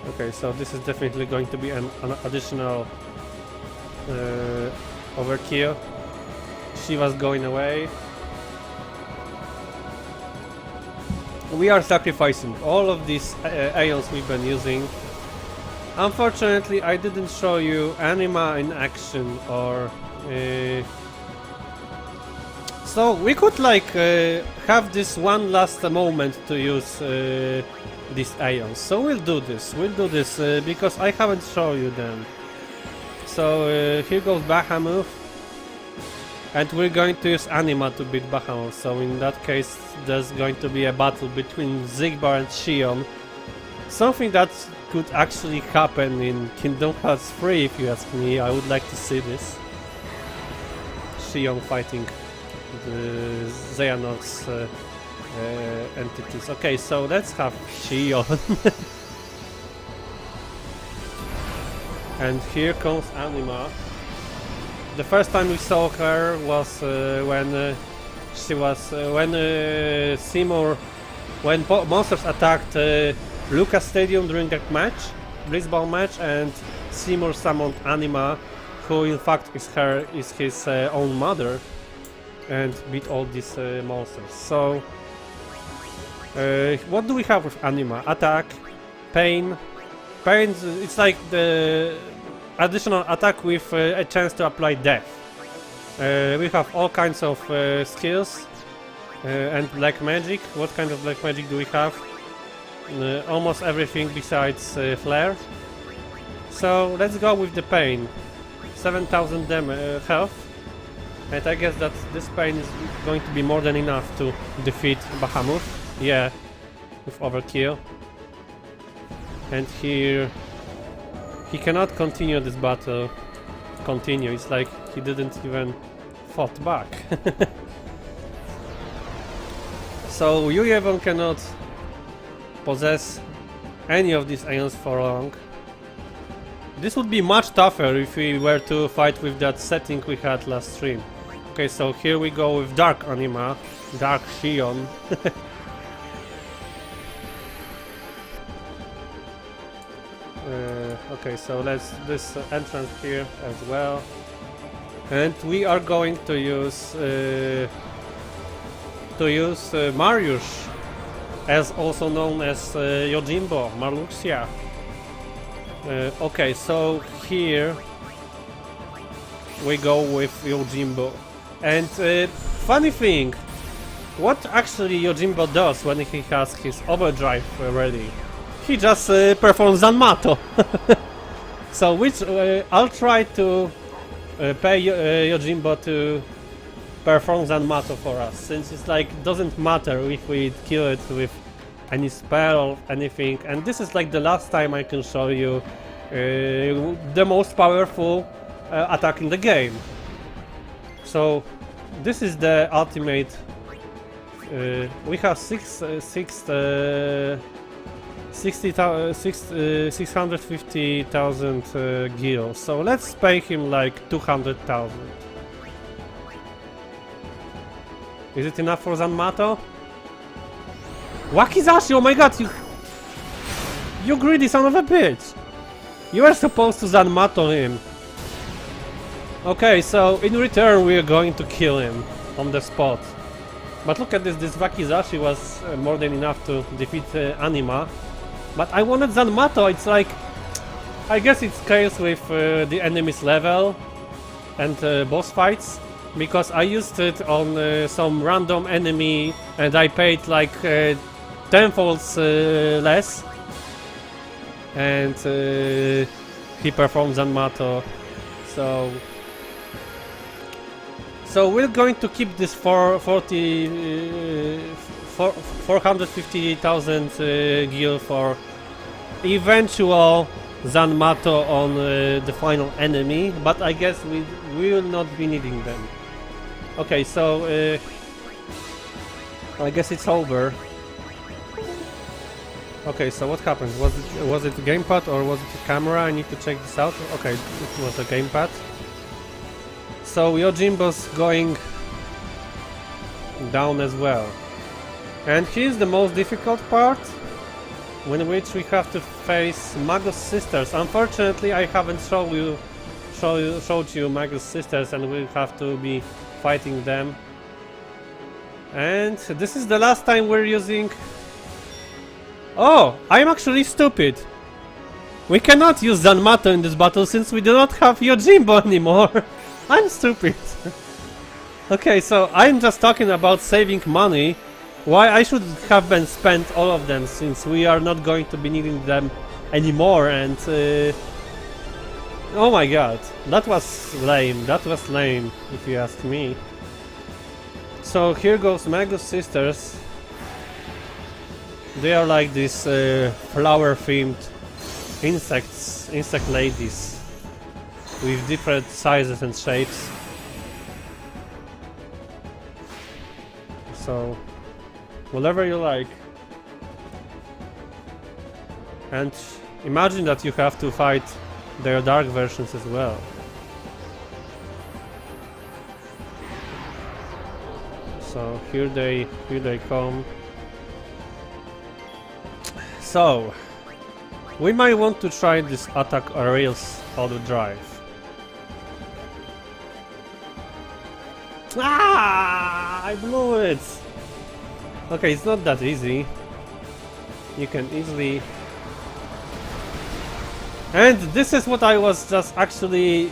Okay, so this is definitely going to be an additional overkill. She was going away. We are sacrificing all of these aeons we've been using. Unfortunately, I didn't show you anima in action or... So we could like have this one last moment to use these aeons. So we'll do this because I haven't shown you them. So here goes Bahamut. And we're going to use anima to beat Bahamut. So in that case, there's going to be a battle between Zigbar and Shion. Something that could actually happen in Kingdom Hearts 3, if you ask me. I would like to see this. Shion fighting the Xehanort's entities. Okay, so let's have Shion. And here comes Anima. The first time we saw her was when she was Seymour, when monsters attacked Lucas Stadium during that match, Blitzball match, and Seymour summoned Anima, who in fact is his own mother, and beat all these monsters. So, what do we have with Anima? Attack, Pain. Pain, it's like the additional attack with a chance to apply death. We have all kinds of skills and black magic. What kind of black magic do we have? Almost everything besides flare. So let's go with the pain. 7,000 health. And I guess that this pain is going to be more than enough to defeat Bahamut. Yeah, with overkill. And here he cannot continue this battle. It's like he didn't even fought back. So Yuyevon cannot possess any of these ions for long. This would be much tougher if we were to fight with that setting we had last stream. Okay, so here we go with Dark Anima, Dark Shion. Okay, so let's this entrance here as well, and we are going to use Mariusz, as also known as Yojimbo, Marluxia. Okay, so here we go with Yojimbo, and funny thing, what actually Yojimbo does when he has his overdrive ready? He just performs Zanmato. So which I'll try to pay Yojimbo to perform Zanmato for us, since it's like doesn't matter if we kill it with any spell or anything, and this is like the last time I can show you the most powerful attack in the game. So this is the ultimate. We have 650,000 gil, so let's pay him like 200,000. Is it enough for Zanmato? Wakizashi, oh my god, you greedy son of a bitch! You were supposed to Zanmato him. Okay, so in return we are going to kill him on the spot. But look at this Wakizashi was more than enough to defeat Anima. But I wanted Zanmato. It's like, I guess it scales with the enemy's level and boss fights, because I used it on some random enemy and I paid like tenfold less, and he performed Zanmato. So we're going to keep this 450,000 gil for eventual Zanmato on the final enemy, but I guess we will not be needing them. Okay, so I guess it's over. Okay, so what happened? Was it a gamepad or was it a camera? I need to check this out. Okay, it was a gamepad. So Yojimbo's going down as well. And here's the most difficult part, in which we have to face Magus sisters. Unfortunately, I haven't showed you Magus sisters, and we'll have to be fighting them. And this is the last time we're using... Oh, I'm actually stupid. We cannot use Zanmato in this battle since we do not have Yojimbo anymore. I'm stupid. Okay, so I'm just talking about saving money. Why I should have been spent all of them, since we are not going to be needing them anymore. And oh my god, that was lame. That was lame, if you ask me. So here goes Magus sisters. They are like these flower-themed insect ladies with different sizes and shapes. So whatever you like. And imagine that you have to fight their dark versions as well. So here they come. So we might want to try this attack rails auto drive. Ah! I blew it! Okay, it's not that easy. You can easily... And this is what I was just actually...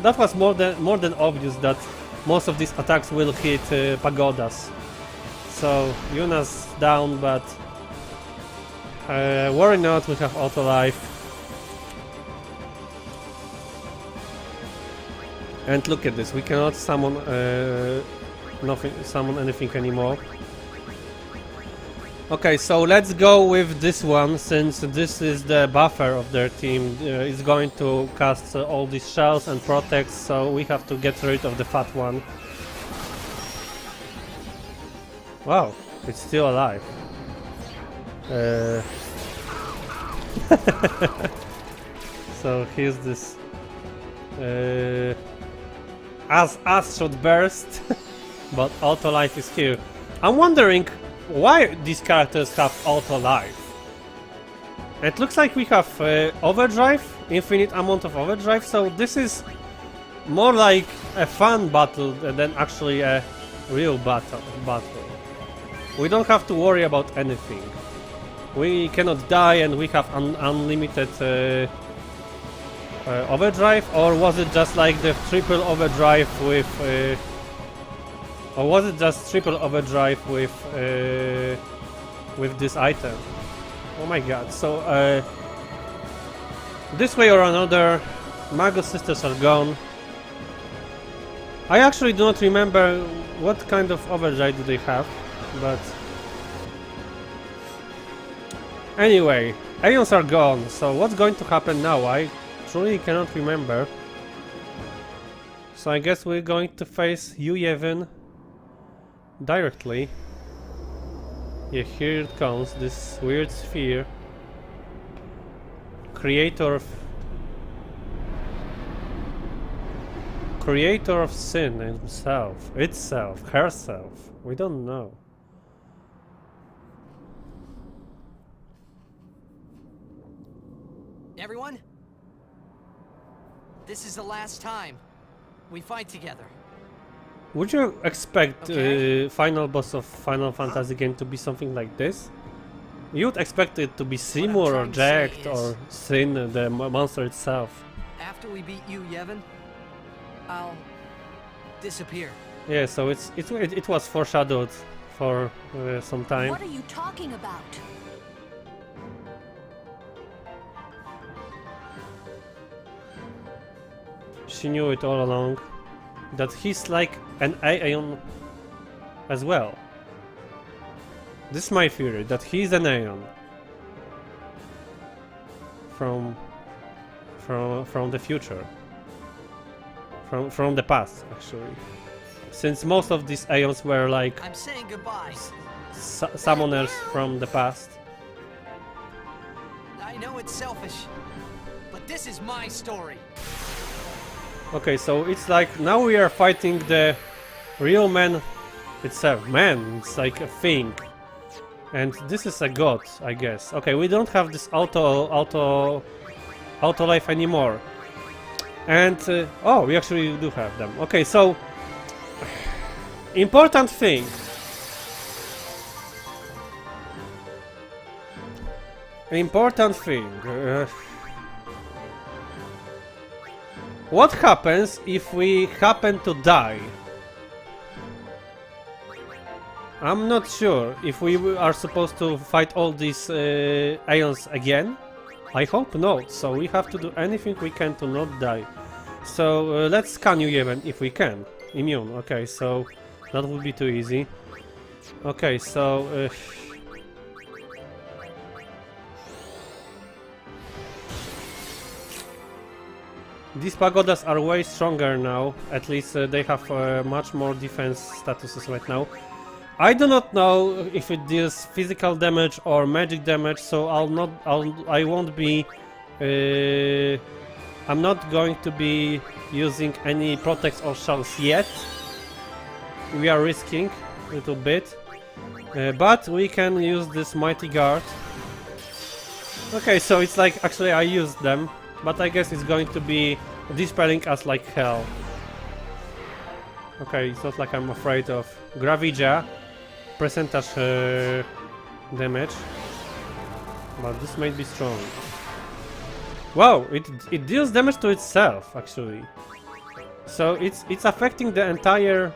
That was more than obvious that most of these attacks will hit pagodas. So Yuna's down, but worry not, we have auto life. And look at this, we cannot summon anything anymore. Okay, so let's go with this one, since this is the buffer of their team. It's going to cast all these shells and protects, so we have to get rid of the fat one. Wow, it's still alive. So here's this as should burst, but auto life is here. I'm wondering why these characters have auto life. It looks like we have overdrive, infinite amount of overdrive, so this is more like a fun battle than actually a real battle. We don't have to worry about anything. We cannot die and we have unlimited overdrive, or was it just like the triple overdrive with or was it just triple overdrive with this item? Oh my god, so this way or another Magus sisters are gone. I actually do not remember what kind of overdrive do they have, but anyway, Aeons are gone, so what's going to happen now? I truly cannot remember. So I guess we're going to face Yu Yevon directly. Yeah, here it comes, this weird sphere. Creator of sin himself, itself, herself. We don't know. Everyone? This is the last time we fight together. Would you expect Okay. final boss of Final Fantasy game to be something like this? You'd expect it to be Seymour or trying to say Jacked is- or Sin, the monster itself. After we beat you, Yevon, I'll disappear. Yeah, so it was foreshadowed for some time. What are you talking about? She knew it all along, that he's like an Aeon as well. This is my theory, that he's an Aeon from the future, from the past actually, since most of these Aeons were like I'm saying goodbye. summoners from the past. I know it's selfish, but this is my story. Okay, so it's like now we are fighting the real man itself. Man, it's like a thing. And this is a god, I guess. Okay, we don't have this auto life anymore. And oh, we actually do have them. Okay, so important thing. Important thing. What happens if we happen to die? I'm not sure if we are supposed to fight all these aliens again. I hope not, so we have to do anything we can to not die. So let's scan you even if we can. Immune, okay, so that would be too easy. Okay, so these pagodas are way stronger now. At least they have much more defense statuses right now. I do not know if it deals physical damage or magic damage, so I won't be. I'm not going to be using any protects or shells yet. We are risking a little bit, but we can use this mighty guard. Okay, so it's like actually I used them. But I guess it's going to be dispelling us like hell. Okay, it's not like I'm afraid of Gravija. Percentage damage. But this might be strong. Wow, it deals damage to itself, actually. So it's affecting the entire...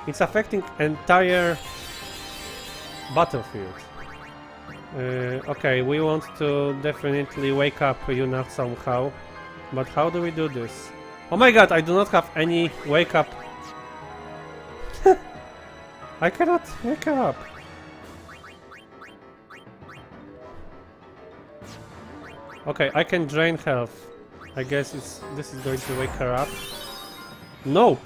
It's affecting entire battlefield. Okay, we want to definitely wake up Yuna somehow. But how do we do this? Oh my god, I do not have any wake up. I cannot wake her up. Okay, I can drain health. I guess this is going to wake her up. Nope!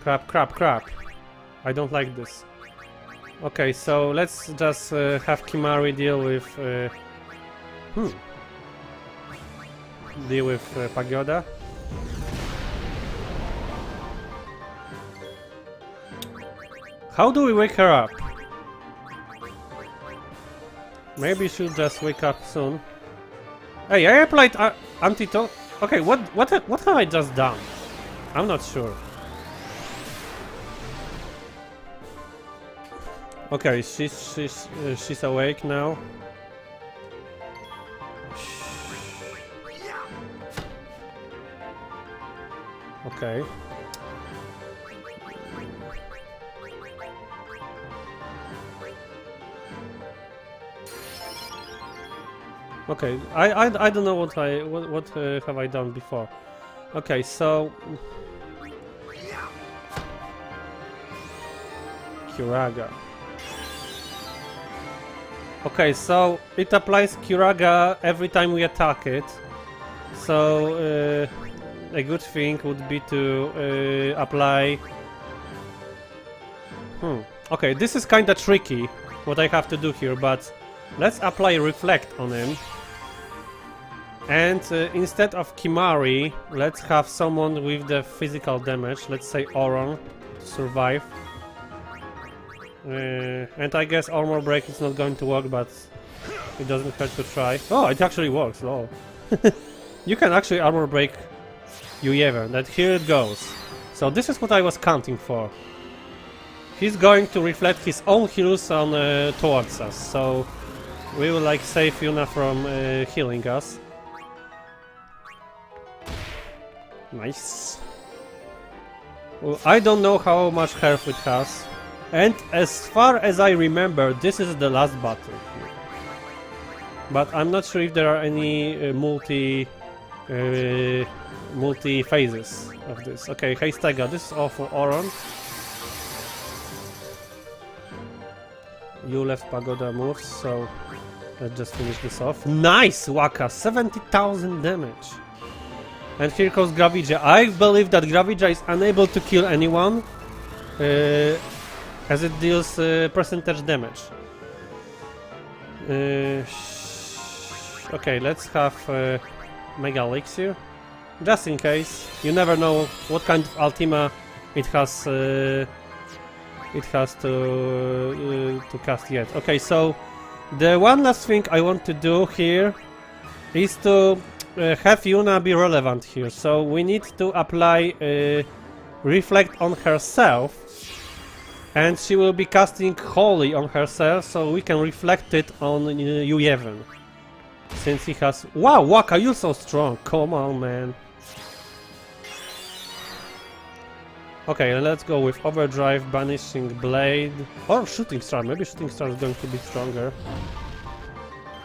Crap. I don't like this. Okay, so let's just have Kimari deal with Pagoda. How do we wake her up? Maybe she'll just wake up soon. Hey, I applied antidote. Okay, what have I just done? I'm not sure. Okay, she's awake now. Okay. Okay, I don't know what have I done before. Okay, so Curaga. Okay, so it applies Curaga every time we attack it. So a good thing would be to apply... Okay, this is kinda tricky, what I have to do here, but let's apply Reflect on him. And instead of Kimari, let's have someone with the physical damage, let's say Oron, to survive. And I guess Armor Break is not going to work, but it doesn't hurt to try. Oh, it actually works, lol. You can actually Armor Break Uyever, that here it goes. So this is what I was counting for. He's going to reflect his own heals on towards us, so we will like save Yuna from healing us. Nice. Well, I don't know how much health it has. And as far as I remember, this is the last battle here. But I'm not sure if there are any multi phases of this. Okay, hey Stega, this is all for Oron. You left Pagoda moves, so let's just finish this off. Nice, Waka! 70,000 damage. And here comes Gravija. I believe that Gravija is unable to kill anyone, as it deals percentage damage. Okay, let's have Mega Elixir. Just in case. You never know what kind of Ultima it has to cast yet. Okay, so the one last thing I want to do here is to have Yuna be relevant here. So we need to apply Reflect on herself, and she will be casting Holy on herself, so we can reflect it on Yevon. Since he has... Wow, Waka, you're so strong. Come on, man. Okay, let's go with Overdrive, Banishing Blade, or Shooting Star. Maybe Shooting Star is going to be stronger.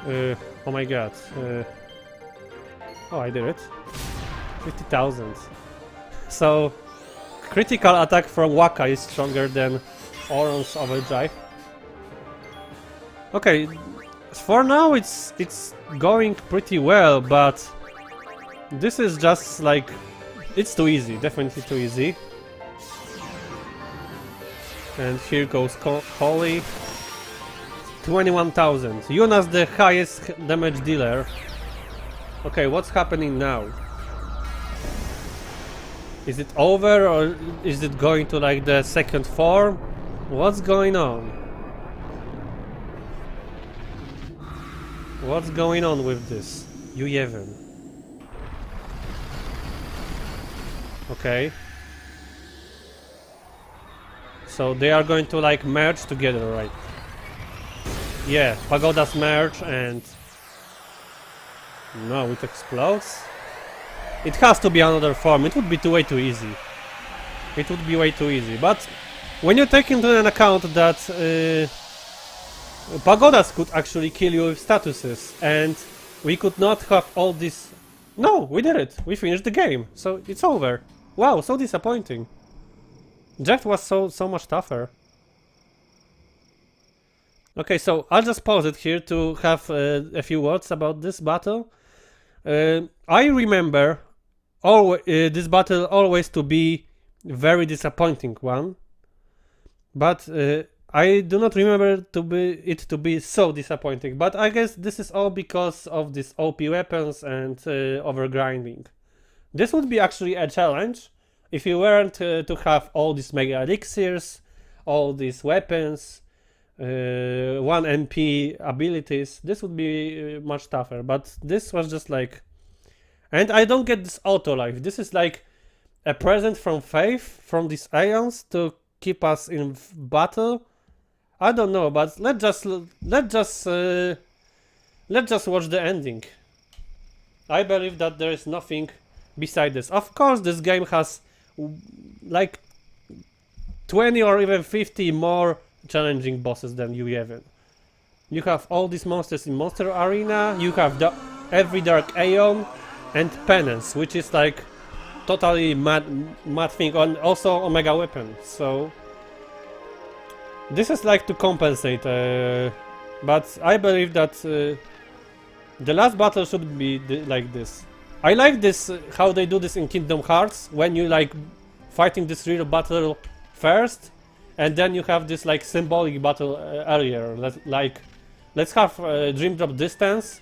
Oh my god. Oh, I did it. 50,000. So, critical attack from Waka is stronger than Auron's Overdrive. Okay, for now it's going pretty well, but this is just like... It's too easy, definitely too easy. And here goes Holy. 21,000. Yuna's the highest damage dealer. Okay, what's happening now? Is it over, or is it going to like the second form? What's going on? What's going on with this? Yevon. Okay. So they are going to like merge together, right? Yeah, pagodas merge and... No, it explodes? It has to be another form, it would be way too easy. It would be way too easy, but when you take into an account that pagodas could actually kill you with statuses, and we could not have all this... No, we did it! We finished the game, so it's over. Wow, so disappointing. Jack was so much tougher. Okay, so I'll just pause it here to have a few words about this battle. I remember this battle always to be very disappointing one, but I do not remember it to be so disappointing. But I guess this is all because of these OP weapons and overgrinding. This would be actually a challenge if you weren't to have all these mega elixirs, all these weapons, 1 MP abilities. This would be much tougher, but this was just like... And I don't get this auto life. This is like a present from Faith, from these Aeons, to keep us in battle. I don't know, but let's just watch the ending. I believe that there is nothing beside this. Of course, this game has like 20 or even 50 more challenging bosses than Yevon. You have all these monsters in Monster Arena, you have every Dark Aeon, and Penance, which is like totally mad thing, and also Omega Weapon, so... This is like to compensate, but I believe that the last battle should be like this. I like this, how they do this in Kingdom Hearts, when you like fighting this real battle first, and then you have this like symbolic battle earlier. Let's have Dream Drop Distance,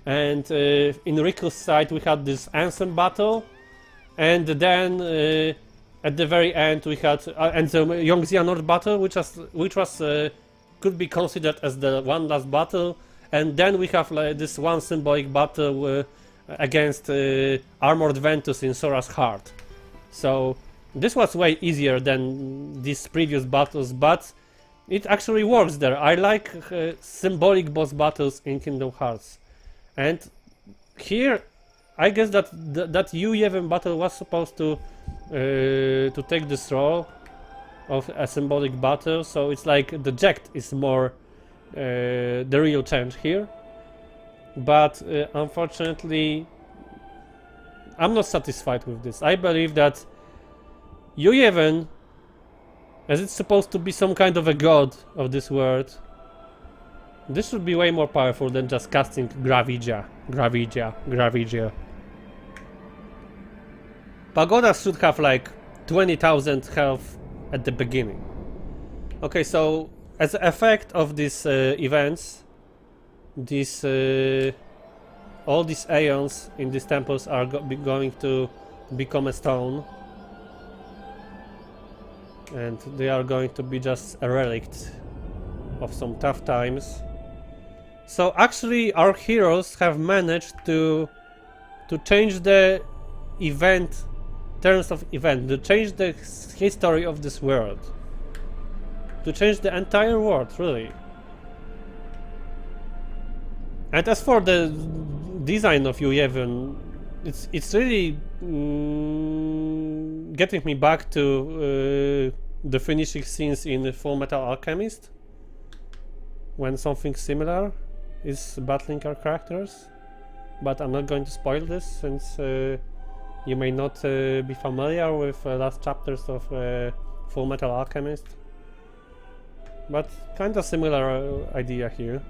and in Riku's side we had this Ansem battle, and then at the very end we had and the Young Xehanort battle, which was could be considered as the one last battle, and then we have like this one symbolic battle against Armored Ventus in Sora's Heart. So this was way easier than these previous battles, but it actually works there. I like symbolic boss battles in Kingdom Hearts, and here I guess that that Yevon battle was supposed to take this role of a symbolic battle, so it's like the Jacked is more the real challenge here. But unfortunately, I'm not satisfied with this. I believe that Yevon, as it's supposed to be some kind of a god of this world, this should be way more powerful than just casting Gravigia. Pagoda should have like 20,000 health at the beginning. Okay, so as an effect of these events, these all these aeons in these temples are going to become a stone, and they are going to be just a relic of some tough times. So actually our heroes have managed to change the terms of event, to change the history of this world, to change the entire world, really. And as for the design of you, Yevon, it's really getting me back to the finishing scenes in Full Metal Alchemist, when something similar is battling our characters. But I'm not going to spoil this, since you may not be familiar with last chapters of Full Metal Alchemist. But kind of similar idea here.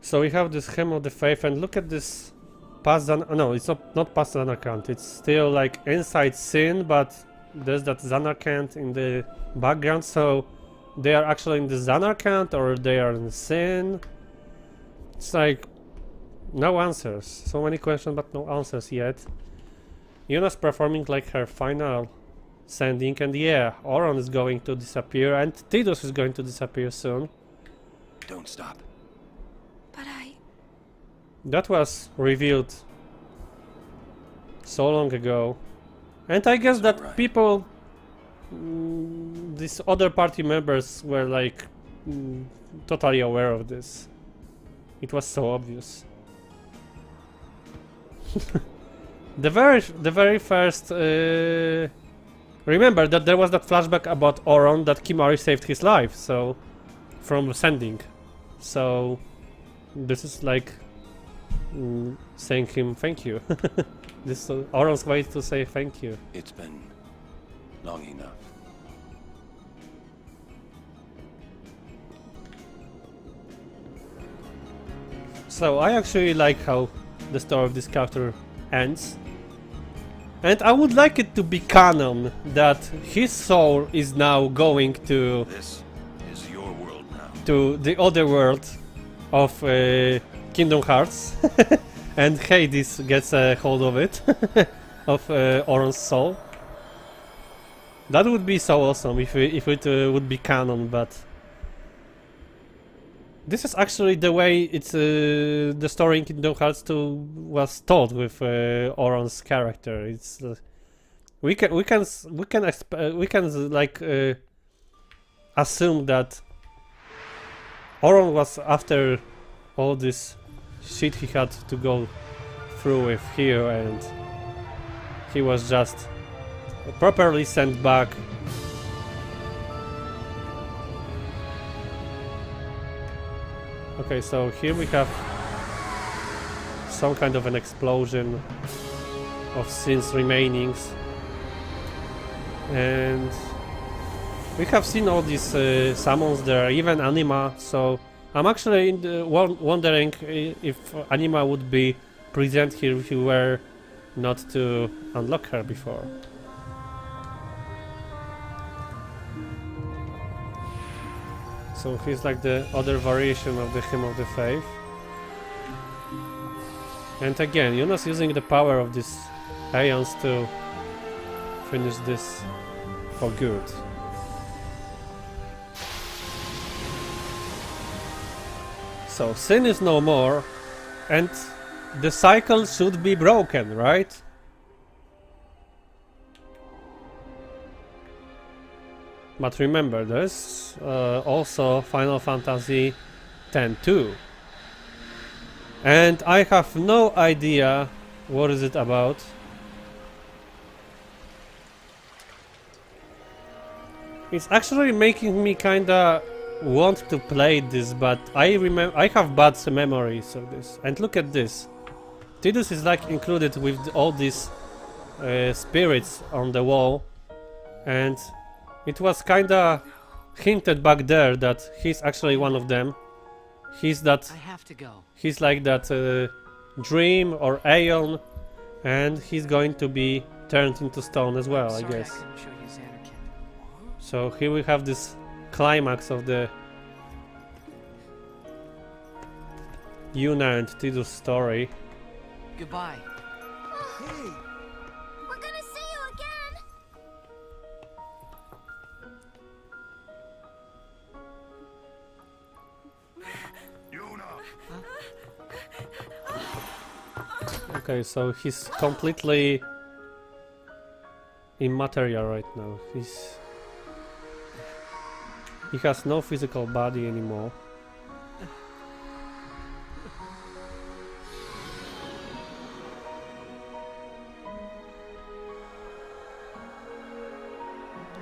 So we have this Hymn of the Faith, and look at this past no, it's not past Zanarkand, it's still like inside Sin, but there's that Zanarkand in the background, so they are actually in the Zanarkand or they are in Sin. It's like no answers. So many questions but no answers yet. Yuna's performing like her final sending, and yeah, Auron is going to disappear and Tidus is going to disappear soon. Don't stop. But That was revealed so long ago. And I guess that alright. people, these other party members were like totally aware of this. It was so obvious. The very first, remember that there was that flashback about Auron that Kimari saved his life, so from sending. So this is like saying him thank you. This is Auron's way to say thank you. It's been long enough. So I actually like how the story of this character ends. And I would like it to be canon that his soul is now going to This is your world now. the other world of Kingdom Hearts. And Hades gets a hold of it, of Auron's soul. That would be so awesome if it would be canon, but this is actually the way it's the story in Kingdom Hearts 2 was told with Auron's character. It's we can like assume that Auron was after all this shit he had to go through with here, and he was just properly sent back. Okay, so here we have some kind of an explosion of Sin's remainings, and we have seen all these summons there, even Anima, so I'm actually wondering if Anima would be present here if you were not to unlock her before. So he's like the other variation of the Hymn of the Faith. And again, Yuna's using the power of these Aeons to finish this for good. So Sin is no more, and the cycle should be broken, right? But remember, there's also Final Fantasy X-2. And I have no idea what is it about. It's actually making me kinda want to play this, but I have bad memories of this. And look at this. Tidus is like included with all these spirits on the wall, and it was kinda hinted back there that he's actually one of them. He's that. I have to go. He's like that dream or Aeon, and he's going to be turned into stone as well, I Sorry guess. I couldn't show you Xanarkand. So here we have this climax of the Yuna and Tidus story. Goodbye. Hey! We're gonna see you again! Okay, so he's completely immaterial right now. He has no physical body anymore.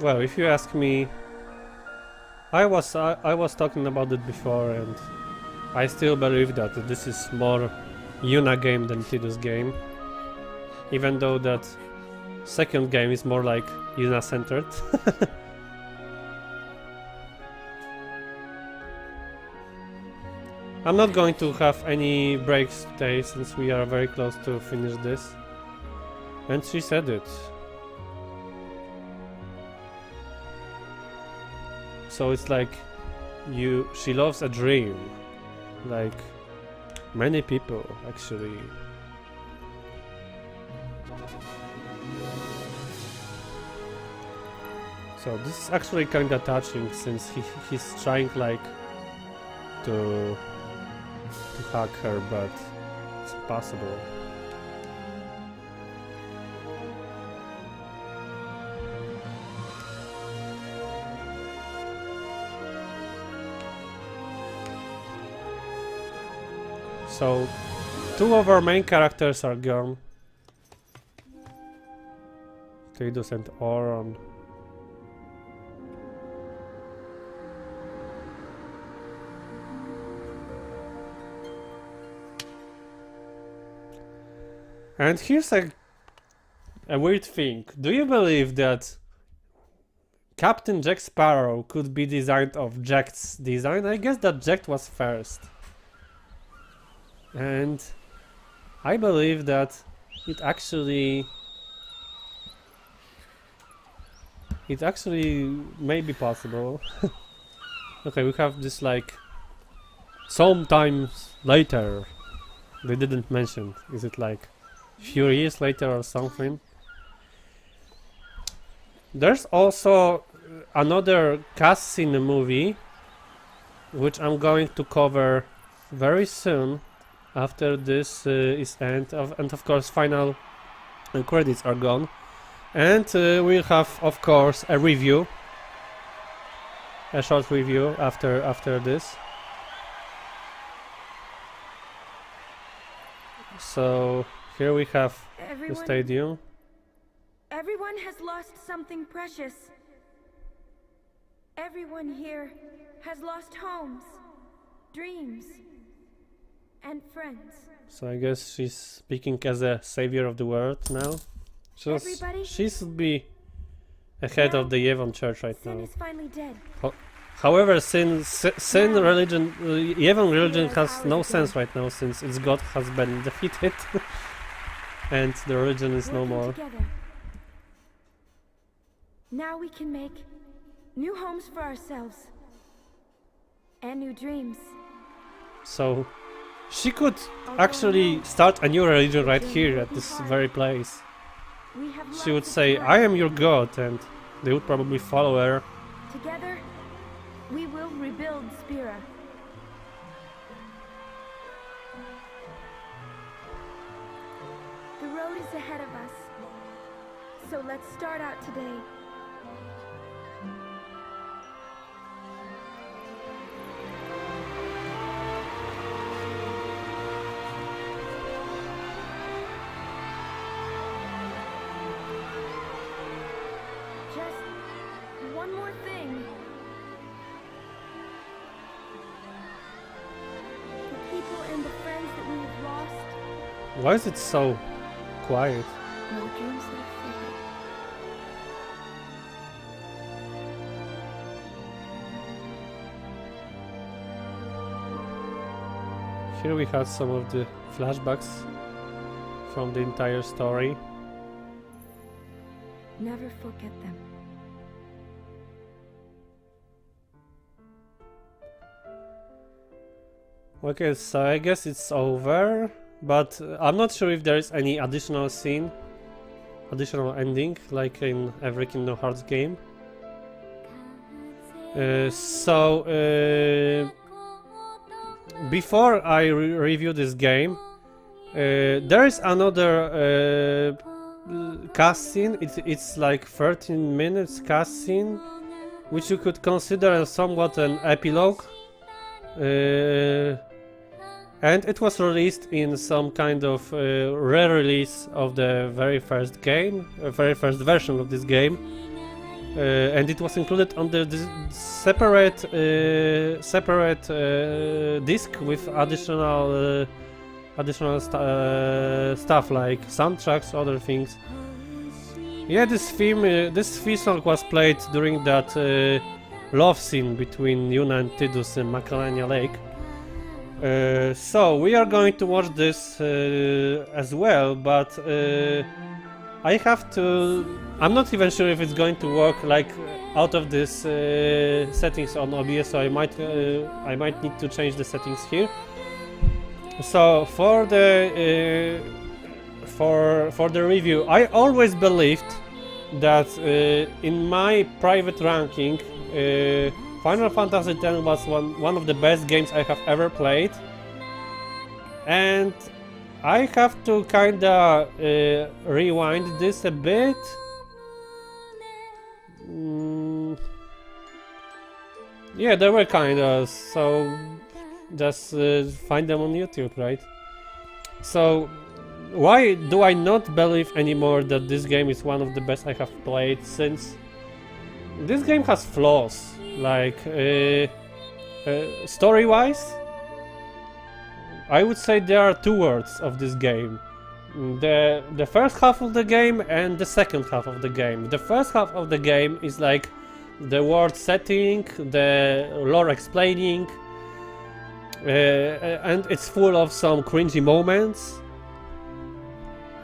Well, if you ask me, I was talking about it before, and I still believe that this is more Yuna game than Tidus game, even though that second game is more like Yuna centered. I'm not going to have any breaks today since we are very close to finish this, and she said it. So it's like she loves a dream, like many people actually. So this is actually kinda touching since he's trying like to hug her, but it's impossible. So, two of our main characters are gone. Tidus and Auron. And here's a weird thing. Do you believe that Captain Jack Sparrow could be designed of Jack's design? I guess that Jack was first. And I believe that it actually may be possible. Okay, we have this like sometimes later. They didn't mention. Is it like few years later or something? There's also another cutscene movie which I'm going to cover very soon after this is end, and of course final credits are gone, and we'll have of course a review, a short review after this. So here we have the stadium. Everyone has lost something precious. Everyone here has lost homes, dreams, and friends. So I guess she's speaking as a savior of the world now. She should be ahead of the Yevon Church right Sin now. is finally dead. However, sin religion, Yevon religion has no sense right now since its god has been defeated, and the religion is no Working more. together. Now we can make new homes for ourselves and new dreams. So she could actually start a new religion right here at this very place. We have She would lots of say, strength. "I am your god," and they would probably follow her. Together, we will rebuild Spira. The road is ahead of us. So let's start out today. Just one more thing. The people and the friends that we have lost. Why is it so quiet? No dreams have faded. Here we have some of the flashbacks from the entire story. Never forget them. Okay, so I guess it's over, but I'm not sure if there is any additional scene, additional ending, like in every Kingdom Hearts game. Before I review this game, there is another cutscene. It's like 13 minutes cutscene, which you could consider as somewhat an epilogue. And it was released in some kind of re-release of the very first game, very first version of this game, and it was included on the separate disc with additional stuff like soundtracks, other things. Yeah, this theme song was played during that love scene between Yuna and Tidus in Macalania Lake. So we are going to watch this as well, but I have to. I'm not even sure if it's going to work like out of this settings on OBS. So I might need to change the settings here. So for the review, I always believed that in my private ranking, Final Fantasy X was one of the best games I have ever played, and I have to kinda rewind this a bit. Yeah, they were kinda, so just find them on YouTube, right? So why do I not believe anymore that this game is one of the best I have played, since this game has flaws, like story-wise? I would say there are two words of this game. The first half of the game and the second half of the game. The first half of the game is like the world setting, the lore explaining, and it's full of some cringy moments.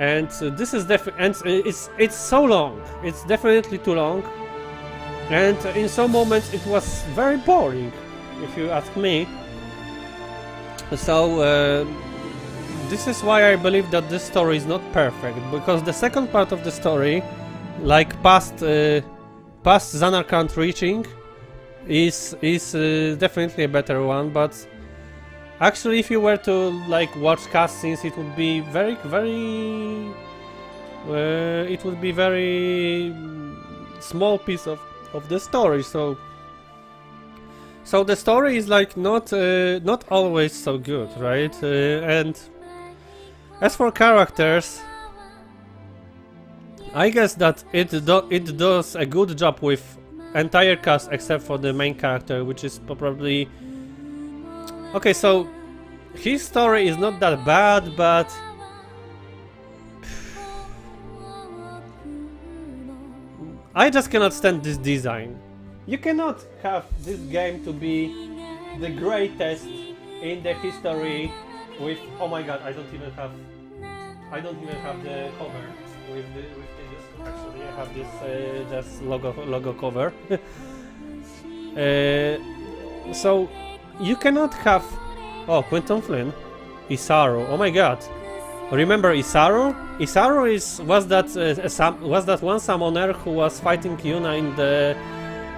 And this is it's so long. It's definitely too long. And in some moments it was very boring, if you ask me. So this is why I believe that this story is not perfect, because the second part of the story, like past Zanarkand reaching, is definitely a better one. But actually, if you were to like watch cutscenes, it would be very small piece of the story. So the story is like not always so good, right? And as for characters, I guess that it does a good job with entire cast except for the main character, which is probably okay. So his story is not that bad, but I just cannot stand this design. You cannot have this game to be the greatest in the history with, oh my god, I don't even have the cover with this. Actually, I have this just logo cover. So you cannot have, oh, Quinton Flynn, Isaru, oh my god. Remember Isaru? Isaru was that one summoner who was fighting Yuna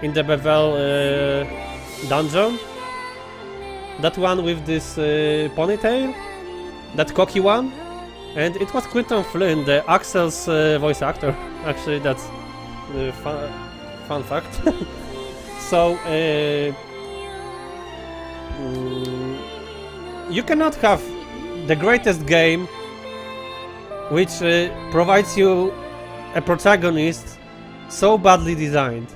in the Bevel dungeon? That one with this ponytail? That cocky one? And it was Quinton Flynn, the Axel's voice actor. Actually, that's fun fact. So you cannot have the greatest game which provides you a protagonist so badly designed.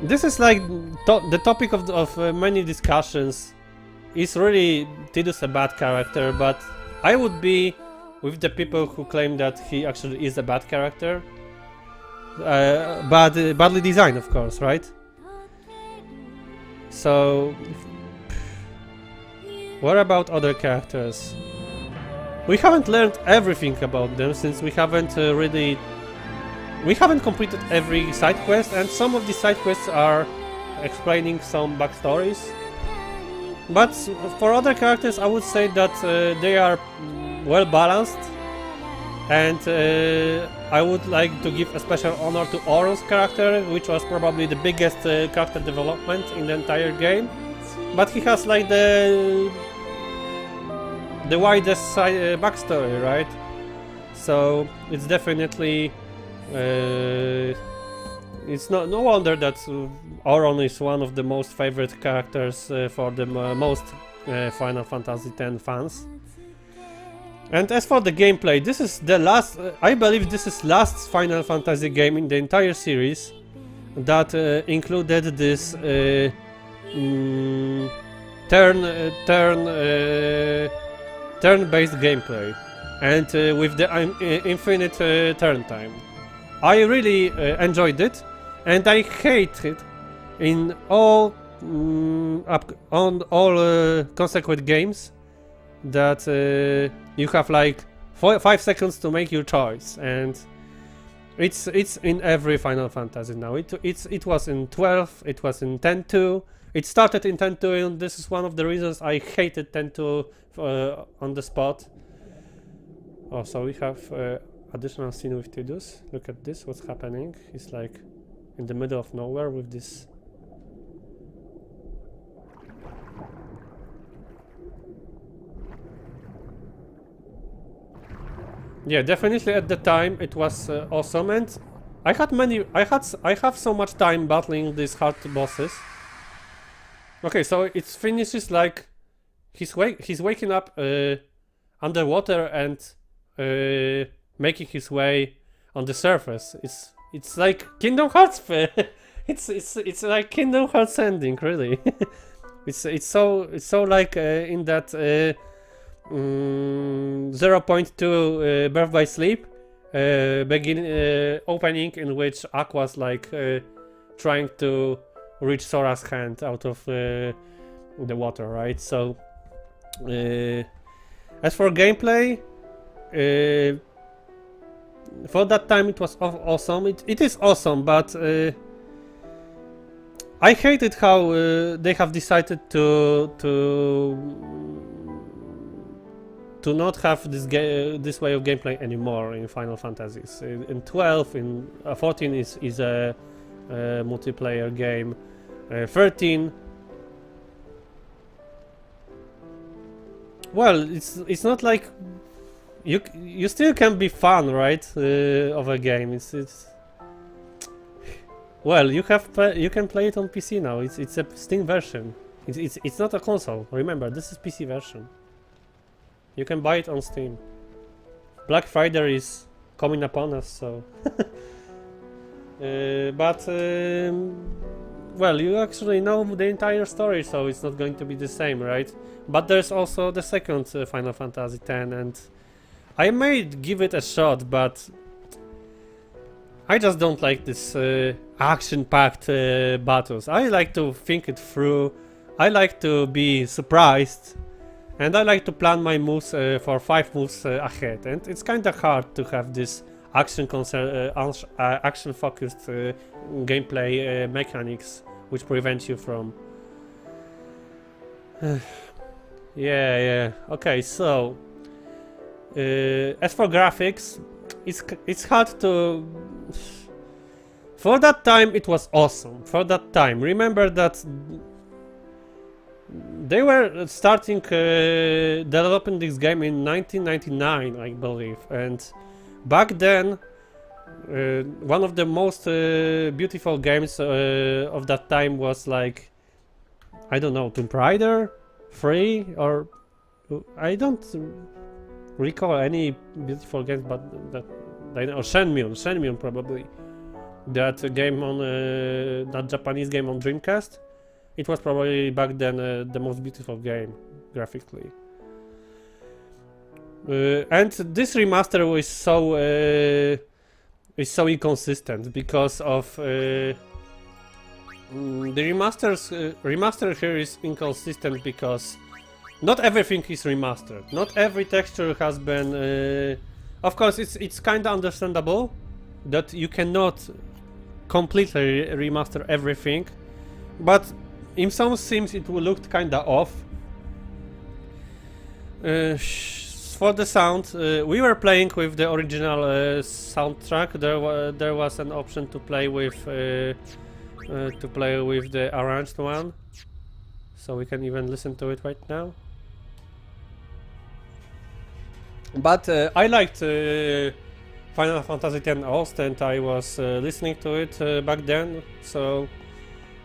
This is like the topic of many discussions. Is really Tidus a bad character? But I would be with the people who claim that he actually is a bad character. Badly designed, of course, right? So what about other characters? We haven't learned everything about them, since we haven't completed every side quest, and some of the side quests are explaining some backstories. But for other characters, I would say that they are well balanced, and I would like to give a special honor to Auron's character, which was probably the biggest character development in the entire game. But he has like the widest backstory, right? So it's definitely it's no wonder that Auron is one of the most favorite characters for the most Final Fantasy X fans. And as for the gameplay, this is the last, I believe this is last Final Fantasy game in the entire series that included this turn-based gameplay, and with the infinite turn time. I really enjoyed it, and I hate it in all on all consequent games that you have like 5 seconds to make your choice, and it's in every Final Fantasy now. It was in 12, it was in 10.2, it started in 10.2, and this is one of the reasons I hated 10.2 on the spot. Oh, so we have additional scene with Tidus. Look at this, what's happening. He's like in the middle of nowhere with this. Yeah, definitely at the time it was awesome, and I have so much time battling these hard bosses. Okay, so it finishes like he's waking up underwater and making his way on the surface. It's like Kingdom Hearts. it's like Kingdom Hearts ending, really. it's so like in that 0.2 Birth by Sleep opening, in which Aqua's like trying to reach Sora's hand out of the water, right? So as for gameplay, for that time it was awesome. It is awesome, but I hated how they have decided to not have this way of gameplay anymore in Final Fantasies. In 12, in 14 is a multiplayer game. 13, well, it's not like you still can be fun, right? Of a game. It's well, you can play it on PC now. It's a Steam version. It's not a console. Remember, this is PC version. You can buy it on Steam. Black Friday is coming upon us, so. Well, you actually know the entire story, so it's not going to be the same, right? But there's also the second Final Fantasy X, and I may give it a shot, but I just don't like this action-packed battles. I like to think it through. I like to be surprised. And I like to plan my moves for 5 moves ahead, and it's kind of hard to have this action-focused gameplay mechanics which prevent you from. Yeah. Okay, so as for graphics, it's hard to. For that time, it was awesome. For that time, remember that. They were starting developing this game in 1999, I believe, and back then one of the most beautiful games of that time was like, I don't know, Tomb Raider 3, or I don't recall any beautiful games, but that or Shenmue probably, that game on that Japanese game on Dreamcast. It was probably back then the most beautiful game graphically, and this remaster was so inconsistent because of the remaster here is inconsistent because not everything is remastered. Not every texture has been. Of course, it's kind of understandable that you cannot completely remaster everything, but in some scenes it looked kinda off, For the sound, we were playing with the original soundtrack. There was an option to play with the arranged one, so we can even listen to it right now. But I liked Final Fantasy X Host, and I was listening to it back then. So,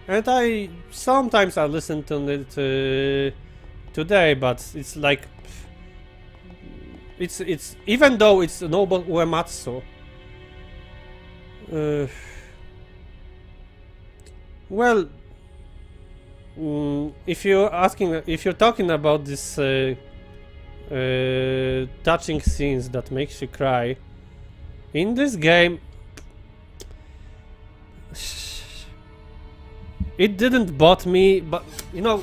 and I sometimes listen to it today, but it's like. It's even though it's Nobuo Uematsu. Well, if you're talking about this touching scenes that makes you cry, in this game, it didn't bother me, but you know,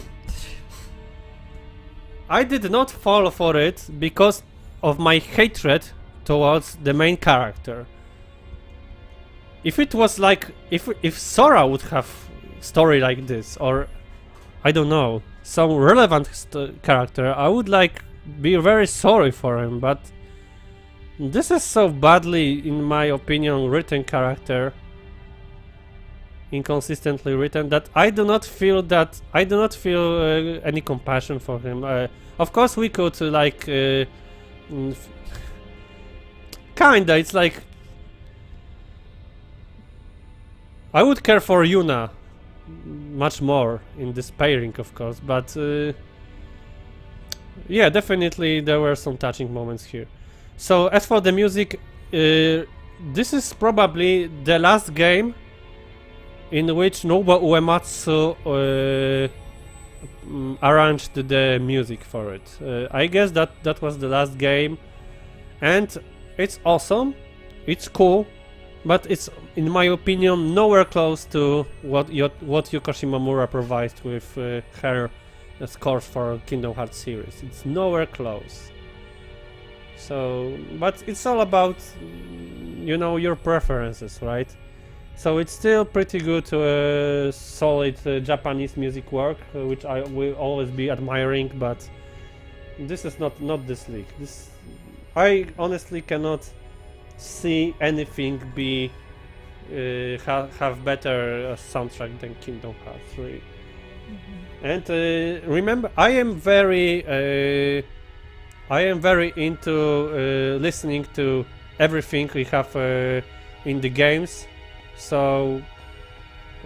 I did not fall for it because of my hatred towards the main character. If it was like, if Sora would have story like this, or I don't know, some relevant character, I would like be very sorry for him, but this is so badly, in my opinion, written character, inconsistently written, that I do not feel any compassion for him. Of course we could like kinda, it's like I would care for Yuna much more in this pairing, of course, but yeah, definitely there were some touching moments here. So as for the music, this is probably the last game in which Nobuo Uematsu arranged the music for it. I guess that was the last game, and it's awesome, it's cool, but it's, in my opinion, nowhere close to what Yuko Shimomura provides with her scores for Kingdom Hearts series. It's nowhere close. So, but it's all about, you know, your preferences, right? So it's still pretty good, solid Japanese music work, which I will always be admiring. But this is not this league. This, I honestly cannot see anything be have better soundtrack than Kingdom Hearts 3. Mm-hmm. And remember, I am very into listening to everything we have in the games. So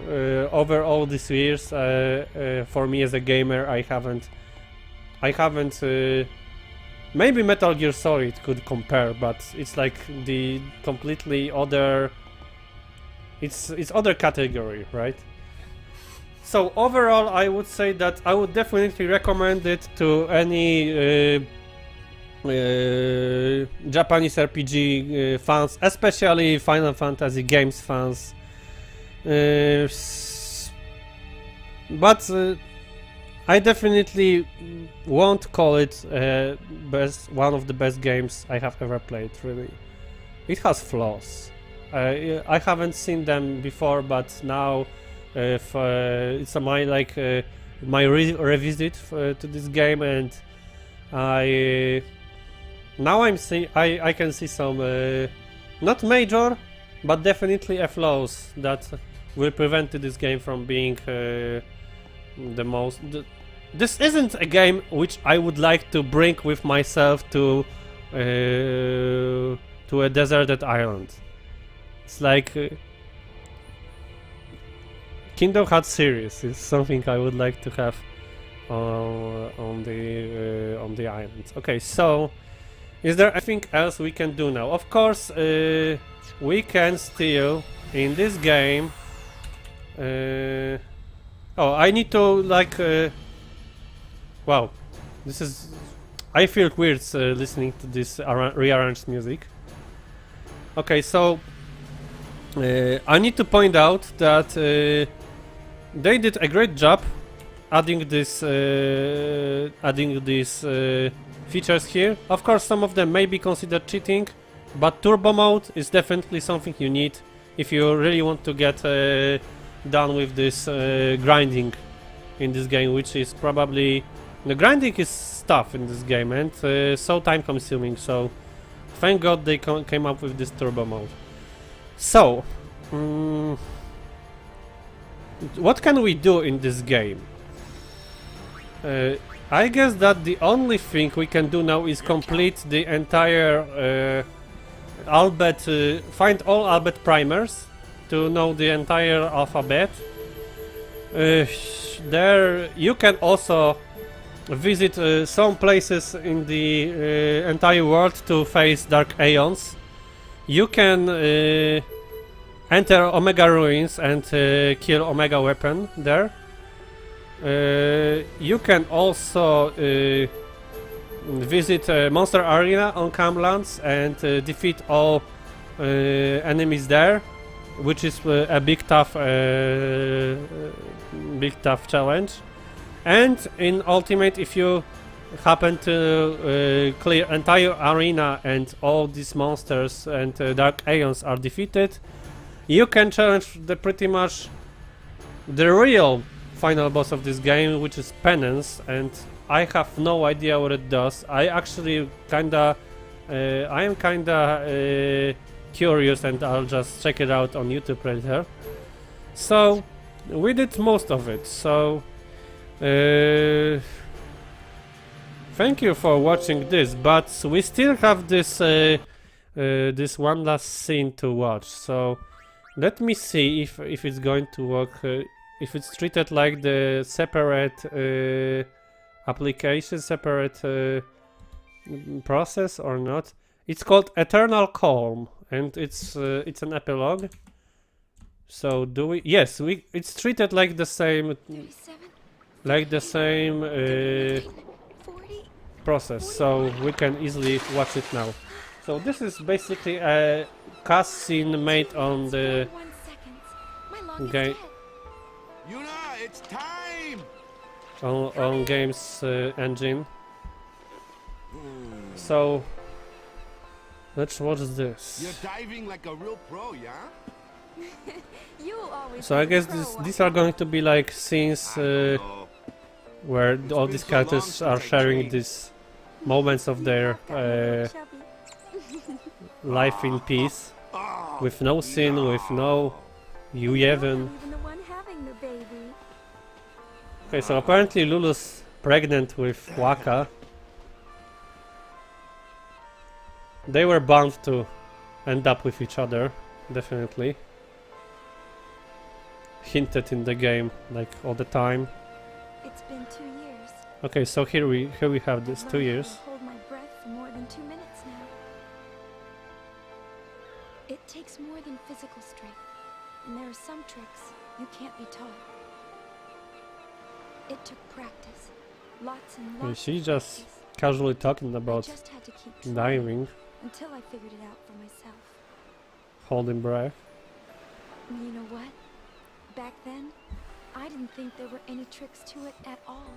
over all these years, for me as a gamer, I haven't. Maybe Metal Gear Solid could compare, but it's like the completely other. It's other category, right? So overall, I would say that I would definitely recommend it to any Japanese RPG fans, especially Final Fantasy games fans. But I definitely won't call it one of the best games I have ever played. Really, it has flaws. I haven't seen them before, but now it's my revisit to this game, and I can see some not major, but definitely flaws that will prevent this game from being the most. This isn't a game which I would like to bring with myself to a deserted island. It's like Kingdom Hearts series is something I would like to have on the island. Okay, so is there anything else we can do now? Of course, we can still in this game. Oh, I need to like. Wow, this is. I feel weird listening to this rearranged music. Okay, so I need to point out that they did a great job adding these features here. Of course, some of them may be considered cheating, but turbo mode is definitely something you need if you really want to get done with this grinding in this game, which is probably The grinding is tough in this game and so time consuming, so thank god they came up with this turbo mode. So, what can we do in this game? I guess that the only thing we can do now is complete the entire Albert, find all Albert primers to know the entire alphabet. There you can also visit some places in the entire world to face Dark Aeons. You can enter Omega Ruins and kill Omega Weapon there. You can also visit Monster Arena on Camlands and defeat all enemies there, which is a big tough challenge. And in Ultimate, if you happen to clear entire arena and all these monsters and Dark Aeons are defeated, you can challenge pretty much the real final boss of this game, which is Penance, and I have no idea what it does. I actually I am kinda curious, and I'll just check it out on YouTube later. So we did most of it. So thank you for watching this, but we still have this this one last scene to watch. So let me see if it's going to work. If it's treated like the separate application, separate process or not. It's called Eternal Calm, and it's an epilogue. So do we? Yes, it's treated like the same, process. So we can easily watch it now. So this is basically a cutscene made on the game. Yuna, it's time! On games engine. So let's watch this. You're diving like a real pro, yeah? So I guess these are going to be like scenes where all these characters are sharing these moments of their life in peace, with no sin, with no Yevon. Okay, so apparently Lulu's pregnant with Waka. They were bound to end up with each other, definitely. Hinted in the game, like all the time. It's been 2 years. Okay, so here we have this 2 years. Hold my breath for more than 2 minutes now. It takes more than physical strength, and there are some tricks you can't be taught. It took practice, lots and lots. She's of just practice. casually talking about I just had to keep trying diving, until I figured it out for myself. holding breath. And you know what? Back then, I didn't think there were any tricks to it at all.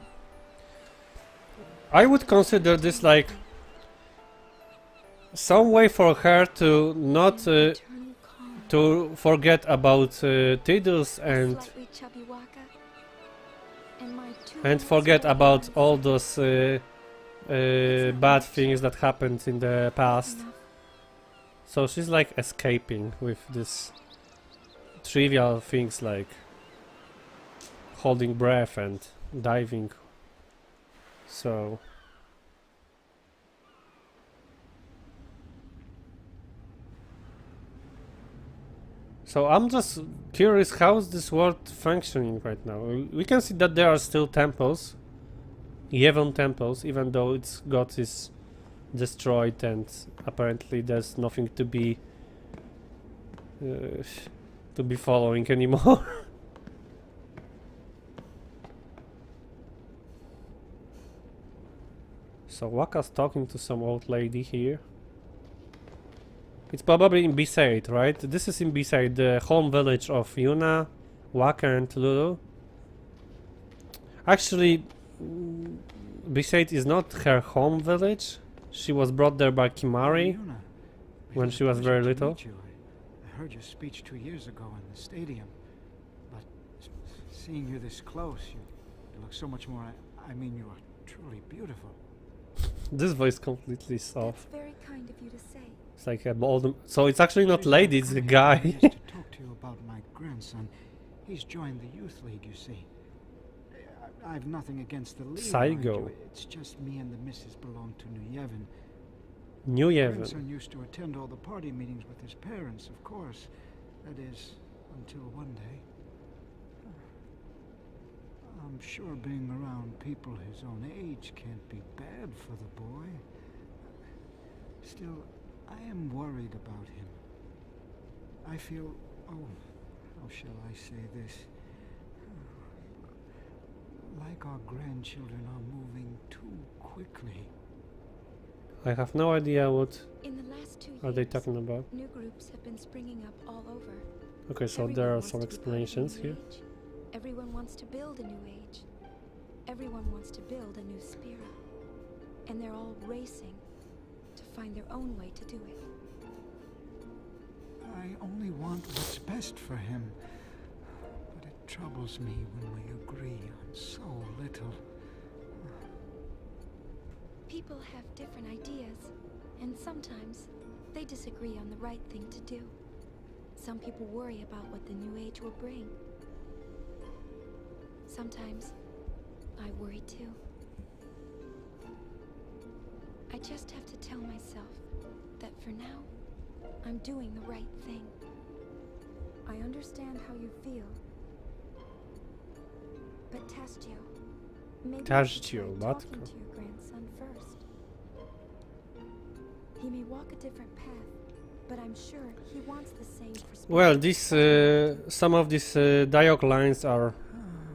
I would consider this like some way for her to not Eternal calm. to forget about Tidus and Slightly chubby Waka, and my 2 and minutes forget away about from all those bad things that happened in the past. enough. So she's like escaping with this trivial things like holding breath and diving. So I'm just curious, how is this world functioning right now? We can see that there are still temples, Yevon temples, even though it's got is destroyed and apparently there's nothing to be following anymore. So Waka's talking to some old lady here. It's probably in Besaid, right? This is in Besaid, the home village of Yuna, Waka and Lulu. Actually, Besaid is not her home village. She was brought there by Kimari Yuna, when it she was a very pleasure to little. meet you. I heard your speech 2 years ago in the stadium, but seeing you this close, you look so much more. I mean, you are truly beautiful. This voice completely soft. That's very kind of you to say. It's like an old. So it's actually not Reason lady, I'm it's a coming here guy. is to talk to you about my grandson. He's joined the youth league, you see. I've nothing against the league. mind Saigo. you. It's just me and the missus belong to New Yevon. New Yevon. Grandson used to attend all the party meetings with his parents, of course. That is, until one day. I'm sure being around people his own age can't be bad for the boy. Still, I am worried about him. I feel, oh, how shall I say this? Like our grandchildren are moving too quickly. I have no idea what In the last 2 years, are they talking about. new groups have been springing up all over. Okay, so Everyone there are wants some to be part of a explanations new here. age. Everyone wants to build a new age. Everyone wants to build a new Spira. And they're all racing to find their own way to do it. I only want what's best for him. But it troubles me when we agree on so little. People have different ideas, and sometimes they disagree on the right thing to do. Some people worry about what the new age will bring. Sometimes I worry too. I just have to tell myself that for now, I'm doing the right thing. I understand how you feel. But Tastio, maybe you should try Tastio, talking matko. to your grandson first. He may walk a different path, but I'm sure he wants the same for Well, spiritual this development. some of these dialogue lines are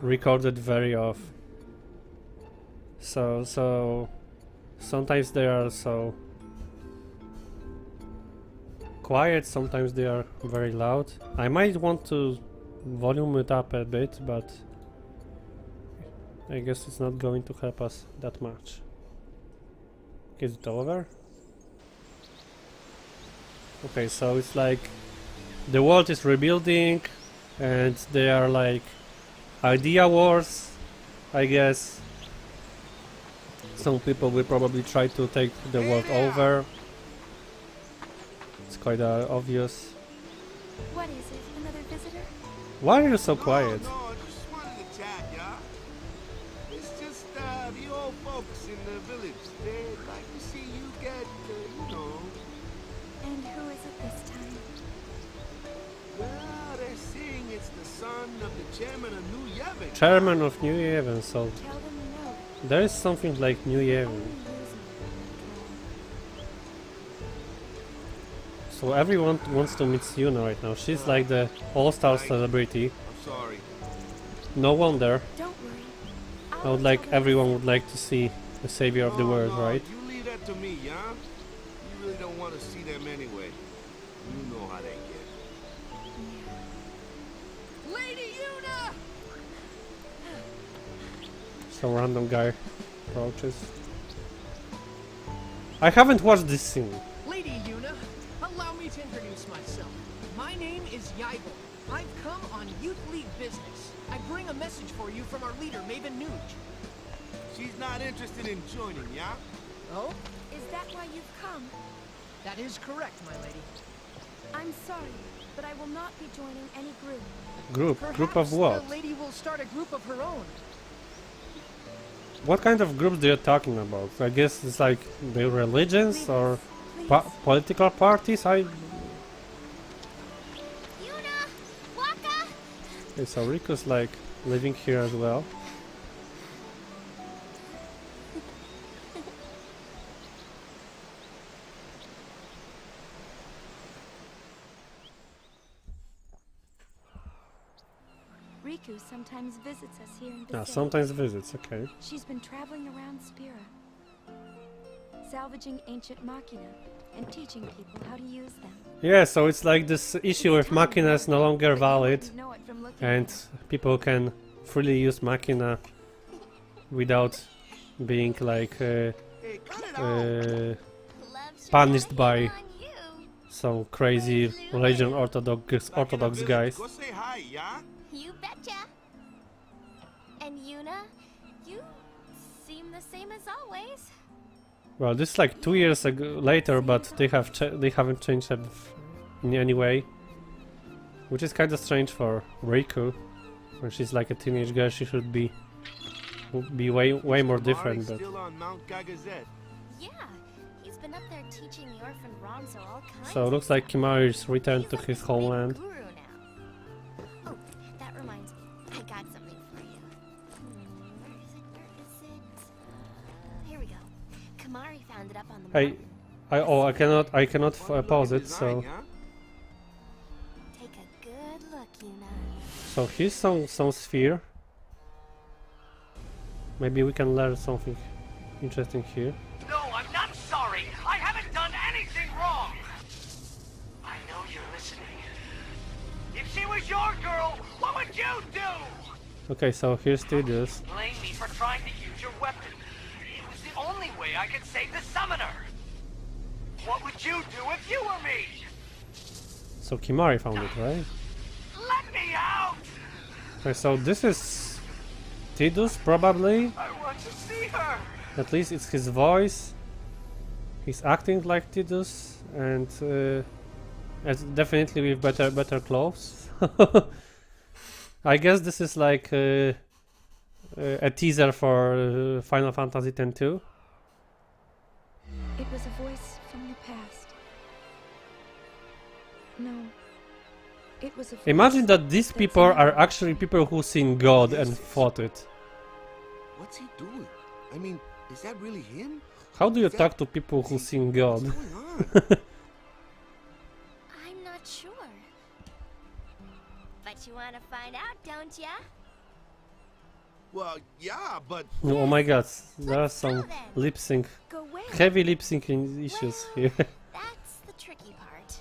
recorded very off. So sometimes they are so quiet, sometimes they are very loud. I might want to volume it up a bit, but I guess it's not going to help us that much. Is it over? Okay, so it's like the world is rebuilding and they are like idea wars, I guess. Some people will probably try to take the world over. It's quite obvious. What is it? Another visitor? Why are you so quiet? No, I just wanted to chat, yeah? It's just the old folks in the village. They'd like to see you get, you know. And who is it this time? Well, they're saying it's the son of the chairman of New Yevon. Chairman of New Yevon, so Tell them no. there is something like New Only Yevon. use me So everyone wants to meet Yuna right now. She's like the all-star celebrity. I'm sorry. No wonder. Don't worry. I would like everyone would like to see the savior of the world, No, right? You leave that to me, yeah? You really don't want to see them anyway. You know how they get. Lady Una! Some random guy approaches. I haven't watched this scene. Lady Una, allow me to introduce myself. My name is Yaigel. I've come on Youth League business. I bring a message for you from our leader, Maven Nuge. She's not interested in joining, yeah? Oh? Is that why you've come? That is correct, my lady. I'm sorry, but I will not be joining any group. Group of Perhaps what? the lady will start a group of her own. What kind of groups they are talking about? I guess it's like the religions Leave or us, please. political parties. Yuna! Waka! Okay, so Riku's like living here as well. Riku sometimes visits us here in the city. Sometimes visits. Okay. She's been traveling around Spira, salvaging ancient machina and teaching people how to use them. Yeah, so it's like this issue with machina is no longer But you valid, wouldn't know it from looking and at it. people can freely use machina without being like Hey, cut it out. Love's punished right by on you. some crazy religion orthodox Back in the village. guys. Go say hi, yeah? You betcha. And Yuna, you seem the same as always. Well, this is like 2 years ago, later, but they haven't changed it in any way, which is kind of strange for Riku. When she's like a teenage girl, she should be way more different. But Still on Mount Gagazet. Yeah, he's been up there teaching the orphan Ronzo all kinds so it of looks like Kimari's returned to He's his like the big homeland. guru now. Oh, that reminds me. I got something for you. Where is it? Here we go. Kamari found it up on the Hey, mountain. I cannot pause it. Design, So yeah? Take a good look, Yuna. so here's some sphere. Maybe we can learn something interesting here. No, I'm not sorry. I haven't done anything wrong. I know you're listening. If she was your girl, what would you do? Okay, so here's Tidus. Blame me for trying to use your weapon. It was the only way I could save the summoner. What would you do if you were me? So Kimari found it, right? Let me out! Okay, so this is Tidus, probably. I want to see her. At least it's his voice. He's acting like Tidus, and it's definitely with better clothes. I guess this is like a teaser for Final Fantasy X-2. It was a voice from the past. No. It was a voice Imagine that these that's people are never- actually people who seen God and fought it. What's he doing? I mean, is that really him? How do you Is that- talk to people who seen God? What's going on? I'm not sure. But you want to find out, don't ya? Well, yeah, but Oh my god, there are Let's go some then. lip sync, Go where? heavy lip syncing issues here. That's the tricky part.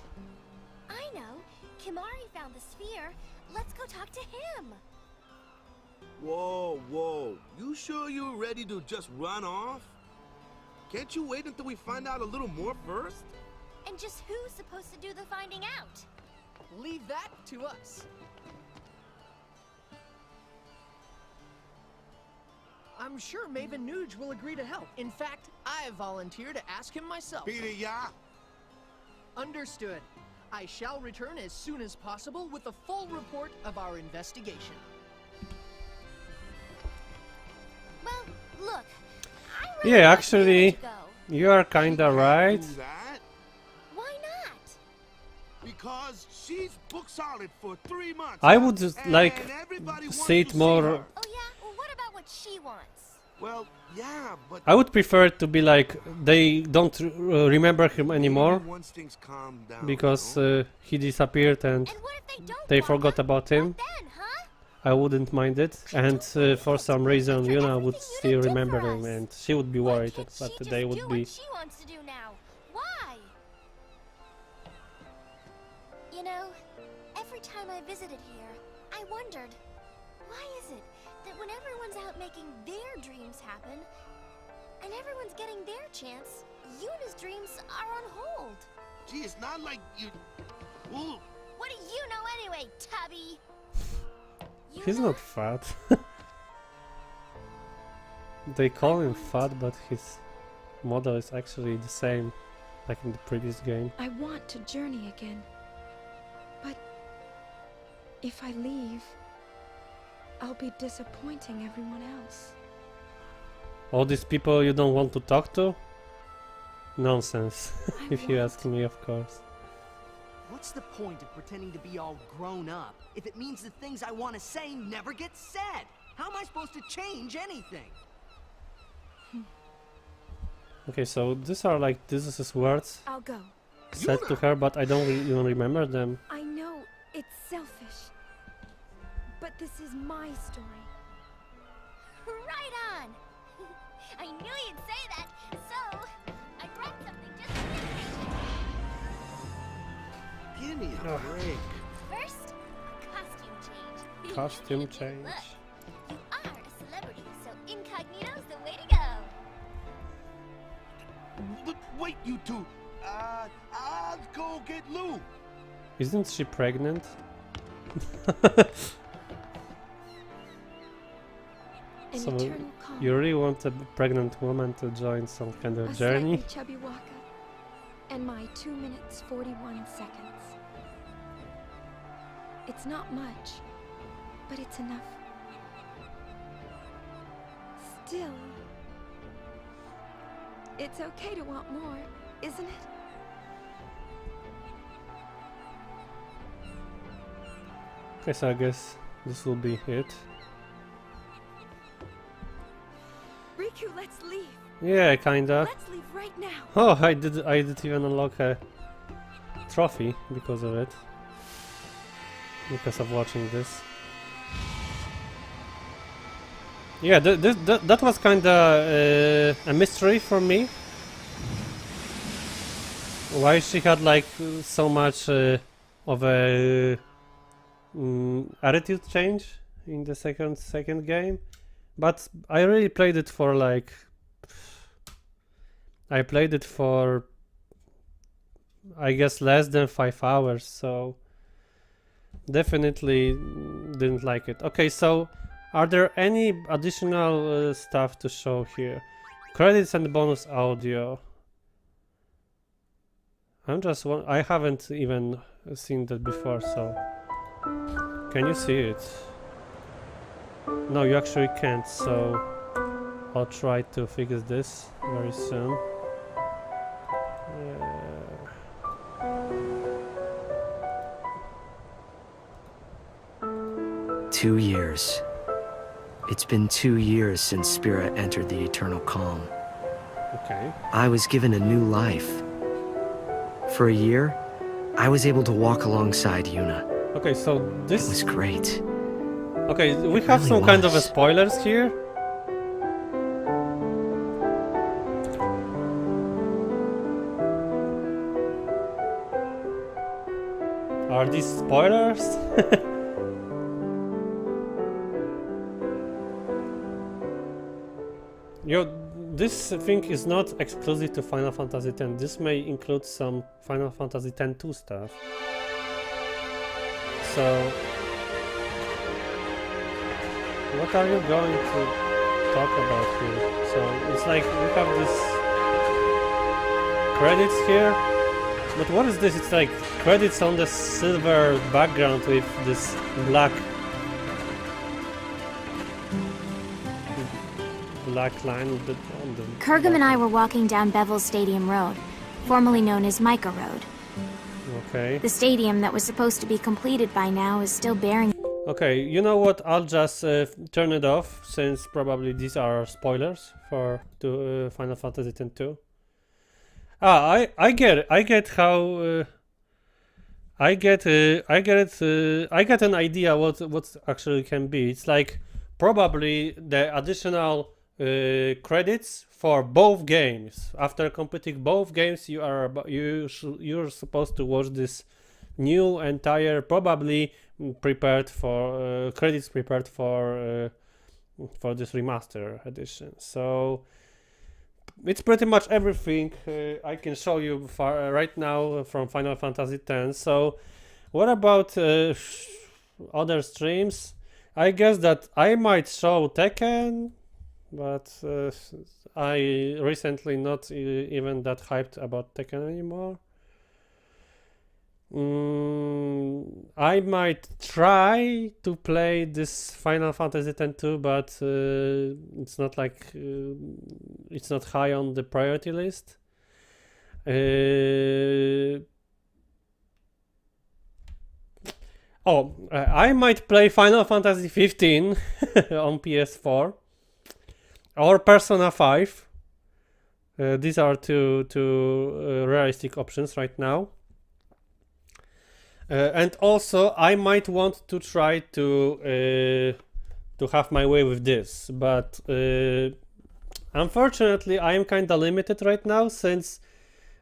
I know. Kimari found the sphere. Let's go talk to him. whoa. You sure you're ready to just run off? Can't you wait until we find out a little more first? And just who's supposed to do the finding out? Leave that to us. I'm sure Maven Nuge will agree to help. In fact, I volunteer to ask him myself. Peter, yeah? Understood. I shall return as soon as possible with a full report of our investigation. Well, look. I really Yeah, want actually, Peter to go. you are kinda right. Do that? Why not? Because she's book solid for 3 months. I would just and like everybody wants say to it see more. her. Oh yeah? Well, what about what she wants? Well, yeah, but I would prefer it to be like they don't remember him anymore maybe once things calm down, because you know? he disappeared and And what if they don't they want forgot her? about him. What then, huh? I wouldn't mind it, and for some reason After Yuna would everything still Yuna did remember for him, us. and she would be Why worried can't that she they just would do be. what she wants to do now? Why? You know, every time I visited here, I wondered, why is it that when everyone's out making their dreams happen, and everyone's getting their chance, Yuna's dreams are on hold? Gee, it's not like you. Well, What do you know anyway, Tubby? He's Yuna? not fat. They call him fat, but his model is actually the same, like in the previous game. I want to journey again. But if I leave, I'll be disappointing everyone else. All these people you don't want to talk to? Nonsense, I if you want- ask me, of course. What's the point of pretending to be all grown up if it means the things I want to say never get said? How am I supposed to change anything? Okay, so these are like Tidus' words I'll go. said to her, but I don't even remember them. I know it's selfish, but this is my story. Right on! I knew you'd say that, so I brought something just for you. give me a break. First, a costume change. Costume change. Look, you are a celebrity, so incognito's the way to go. But wait, you two. I'll go get Lou. Isn't she pregnant? An So eternal calm. you really want a pregnant woman to join some kind of A journey? slightly chubby Waka. And my 2 minutes 41 seconds. It's not much, but it's enough. Still, it's okay to want more, isn't it? Okay, so I guess this will be it. Riku, let's leave. Yeah, kinda. Let's leave right now. Oh, I did even unlock a trophy because of it. Because of watching this. Yeah, that was kinda a mystery for me. Why she had like so much of a attitude change in the second game, but I really played it for like I played it for I guess less than 5 hours, so definitely didn't like it. Okay, so are there any additional stuff to show here? Credits and bonus audio. I haven't even seen that before, so can you see it? No, you actually can't, so I'll try to fix this very soon. 2 years. It's been 2 years since Spirit entered the Eternal Calm. Okay. I was given a new life. For a year, I was able to walk alongside Yuna. Okay, so It this was great. Okay, we It have really some kind of a was. spoilers here. Are these spoilers? Yo, this thing is not exclusive to Final Fantasy X. This may include some Final Fantasy X-2 stuff. So, what are you going to talk about here? So, it's like we have this credits here. But what is this? It's like credits on the silver background with this black line on the Kurgum and I were walking down Bevel's Stadium Road, formerly known as Micah Road. Okay. The stadium that was supposed to be completed by now is still bearing. Okay, you know what? I'll just turn it off, since probably these are spoilers for Final Fantasy X-2. I get it. I get how I get an idea what actually can be. It's like probably the additional credits for both games. After completing both games, you're supposed to watch this new entire, probably prepared for credits prepared for this remaster edition. So it's pretty much everything I can show you right now from Final Fantasy X. So what about other streams? I guess that I might show Tekken, but I recently not even that hyped about Tekken anymore. I might try to play this Final Fantasy X-2, but it's not like it's not high on the priority list. I might play Final Fantasy 15 on PS4 or Persona 5. These are two realistic options right now. And also, I might want to try to have my way with this, but unfortunately, I am kind of limited right now, since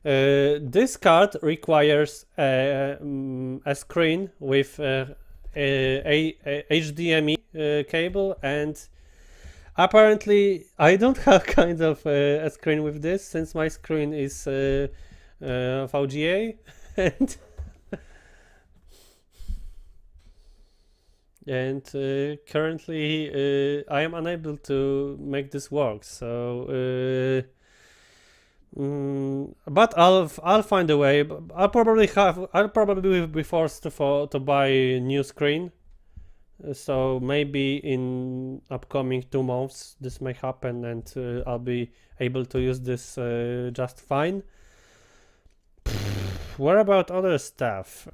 this card requires a screen with a HDMI cable, and apparently, I don't have kind of a screen with this, since my screen is VGA, and and currently I am unable to make this work. So, but I'll find a way. I'll probably be forced to buy a new screen. So maybe in upcoming 2 months this may happen, and I'll be able to use this just fine. What about other stuff?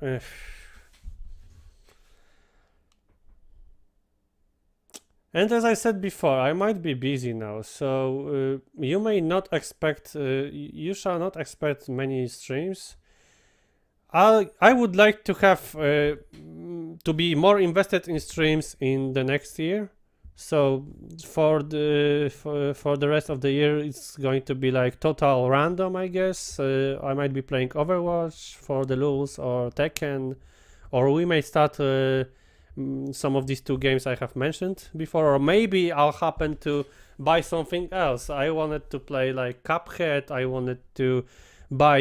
And as I said before, I might be busy now, so you may not expect, you shall not expect many streams. I would like to have to be more invested in streams in the next year. So for the rest of the year, it's going to be like total random, I guess. I might be playing Overwatch for the lulz, or Tekken, or we may start some of these 2 games I have mentioned before, or maybe I'll happen to buy something else. I wanted to play like Cuphead. I wanted to buy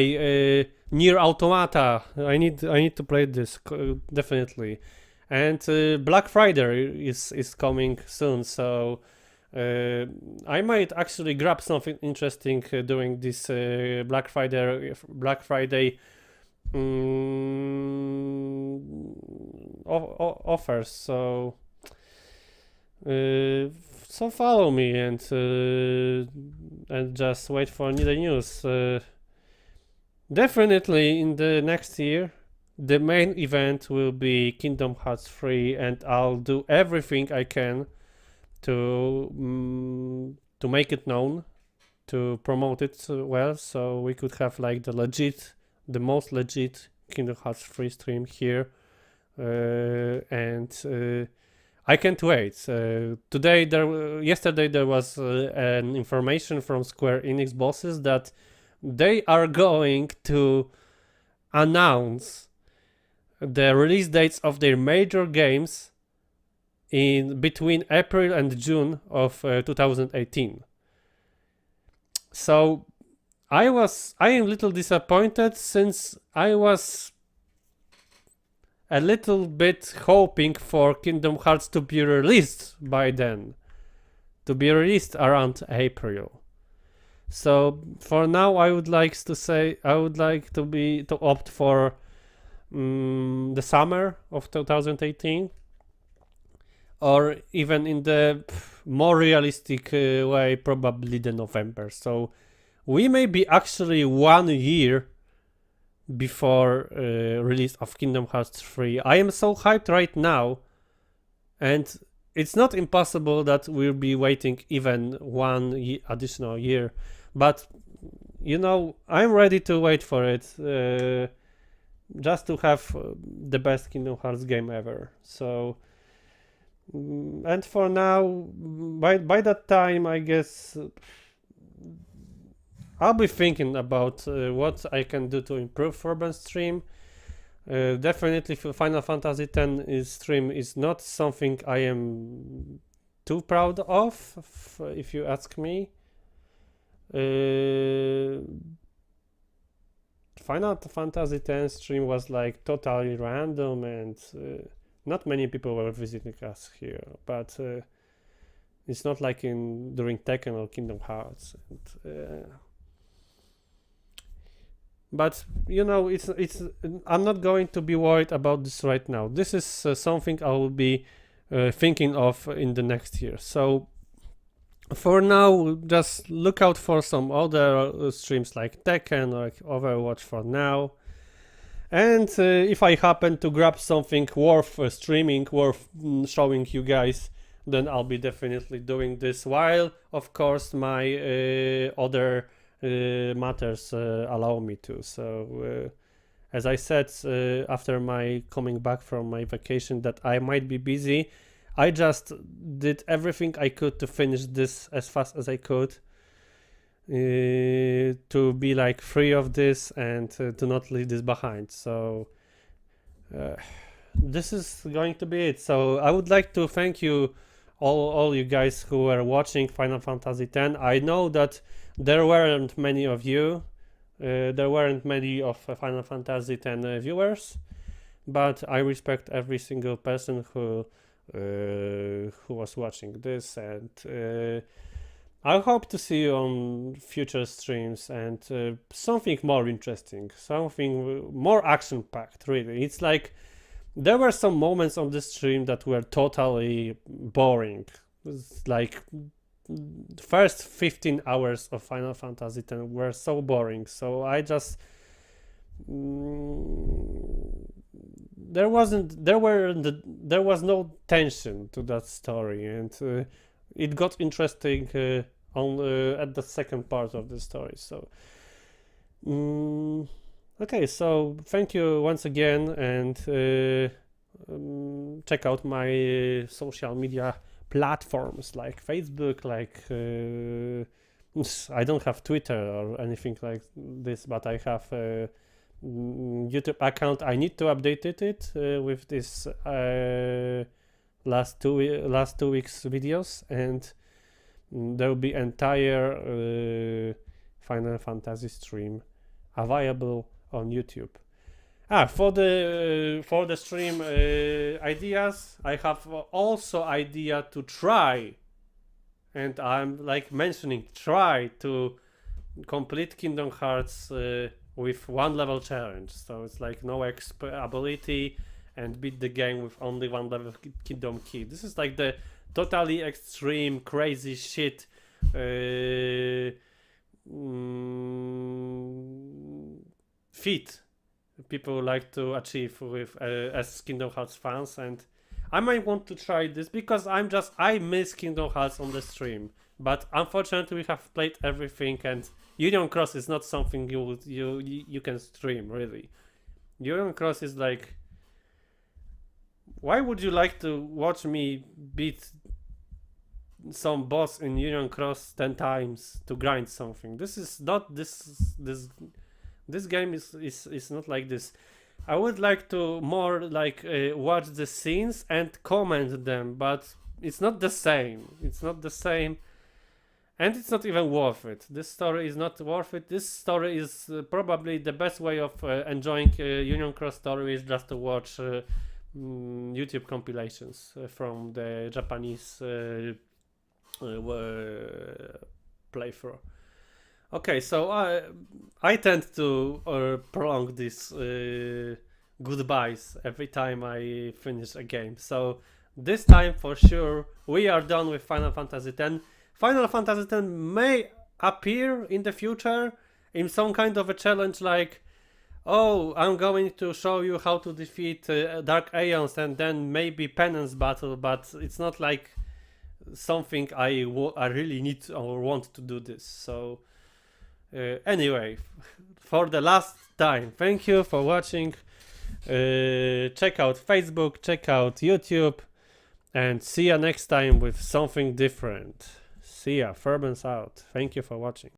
Nier Automata. I need to play this definitely. And Black Friday is coming soon, so I might actually grab something interesting during this Black Friday offers. So so follow me and just wait for the news. Definitely in the next year, the main event will be Kingdom Hearts 3, and I'll do everything I can to make it known, to promote it well, so we could have like the most legit Kingdom Hearts 3 stream here, and I can't wait. Yesterday there was an information from Square Enix bosses that they are going to announce the release dates of their major games in between April and June of 2018. So I am a little disappointed, since I was a little bit hoping for Kingdom Hearts to be released by then, to be released around April. So for now, I would like to opt for the summer of 2018, or even in the more realistic way, probably the November. So we may be actually 1 year before release of Kingdom Hearts 3. I am so hyped right now, and it's not impossible that we'll be waiting even 1 additional year. But you know, I'm ready to wait for it, just to have the best Kingdom Hearts game ever. So, and for now, by that time, I guess I'll be thinking about what I can do to improve Furbens stream. Definitely, Final Fantasy X stream is not something I am too proud of, if you ask me. Final Fantasy X stream was like totally random, and not many people were visiting us here, but it's not like during Tekken or Kingdom Hearts. And, but you know, it's I'm not going to be worried about this right now. This is something I will be thinking of in the next year. So for now, just look out for some other streams like Tekken or like Overwatch for now. And if I happen to grab something worth streaming, worth showing you guys, then I'll be definitely doing this, while of course my other matters allow me to. So as I said, after my coming back from my vacation, that I might be busy, I just did everything I could to finish this as fast as I could, to be like free of this and to not leave this behind. So this is going to be it. So I would like to thank you all you guys who were watching Final Fantasy X. I know that there weren't many of you, there weren't many of Final Fantasy X viewers, but I respect every single person who who was watching this, and I hope to see you on future streams and something more interesting, something more action-packed, really. It's like there were some moments on the stream that were totally boring. It's like first 15 hours of Final Fantasy X were so boring, so I just there was no tension to that story, and it got interesting at the second part of the story. So okay, so thank you once again, and check out my social media platforms like Facebook, like I don't have Twitter or anything like this, but I have a YouTube account. I need to update it with this last two weeks videos, and there will be entire Final Fantasy stream available on YouTube. For the stream ideas, I have also idea to try, and I'm like mentioning, try to complete Kingdom Hearts with 1 level challenge. So it's like no ability and beat the game with only 1 level Kingdom Key. This is like the totally extreme crazy shit feat people like to achieve with as Kingdom Hearts fans, and I might want to try this because I miss Kingdom Hearts on the stream, but unfortunately we have played everything, and Union Cross is not something you can stream, really. Union Cross is like, why would you like to watch me beat some boss in Union Cross 10 times to grind something? This is not this game is not like this. I would like to more like watch the scenes and comment them, but it's not the same. It's not the same, and it's not even worth it. This story is not worth it. This story is probably the best way of enjoying Union Cross story is just to watch YouTube compilations from the Japanese playthrough. Okay, so I tend to prolong these goodbyes every time I finish a game. So this time for sure we are done with Final Fantasy X. Final Fantasy X may appear in the future in some kind of a challenge like, oh, I'm going to show you how to defeat Dark Aeons and then maybe Penance Battle, but it's not like something I really need or want to do this. So anyway, for the last time, thank you for watching. Check out Facebook, check out YouTube, and see ya next time with something different. See ya, Furbens out. Thank you for watching.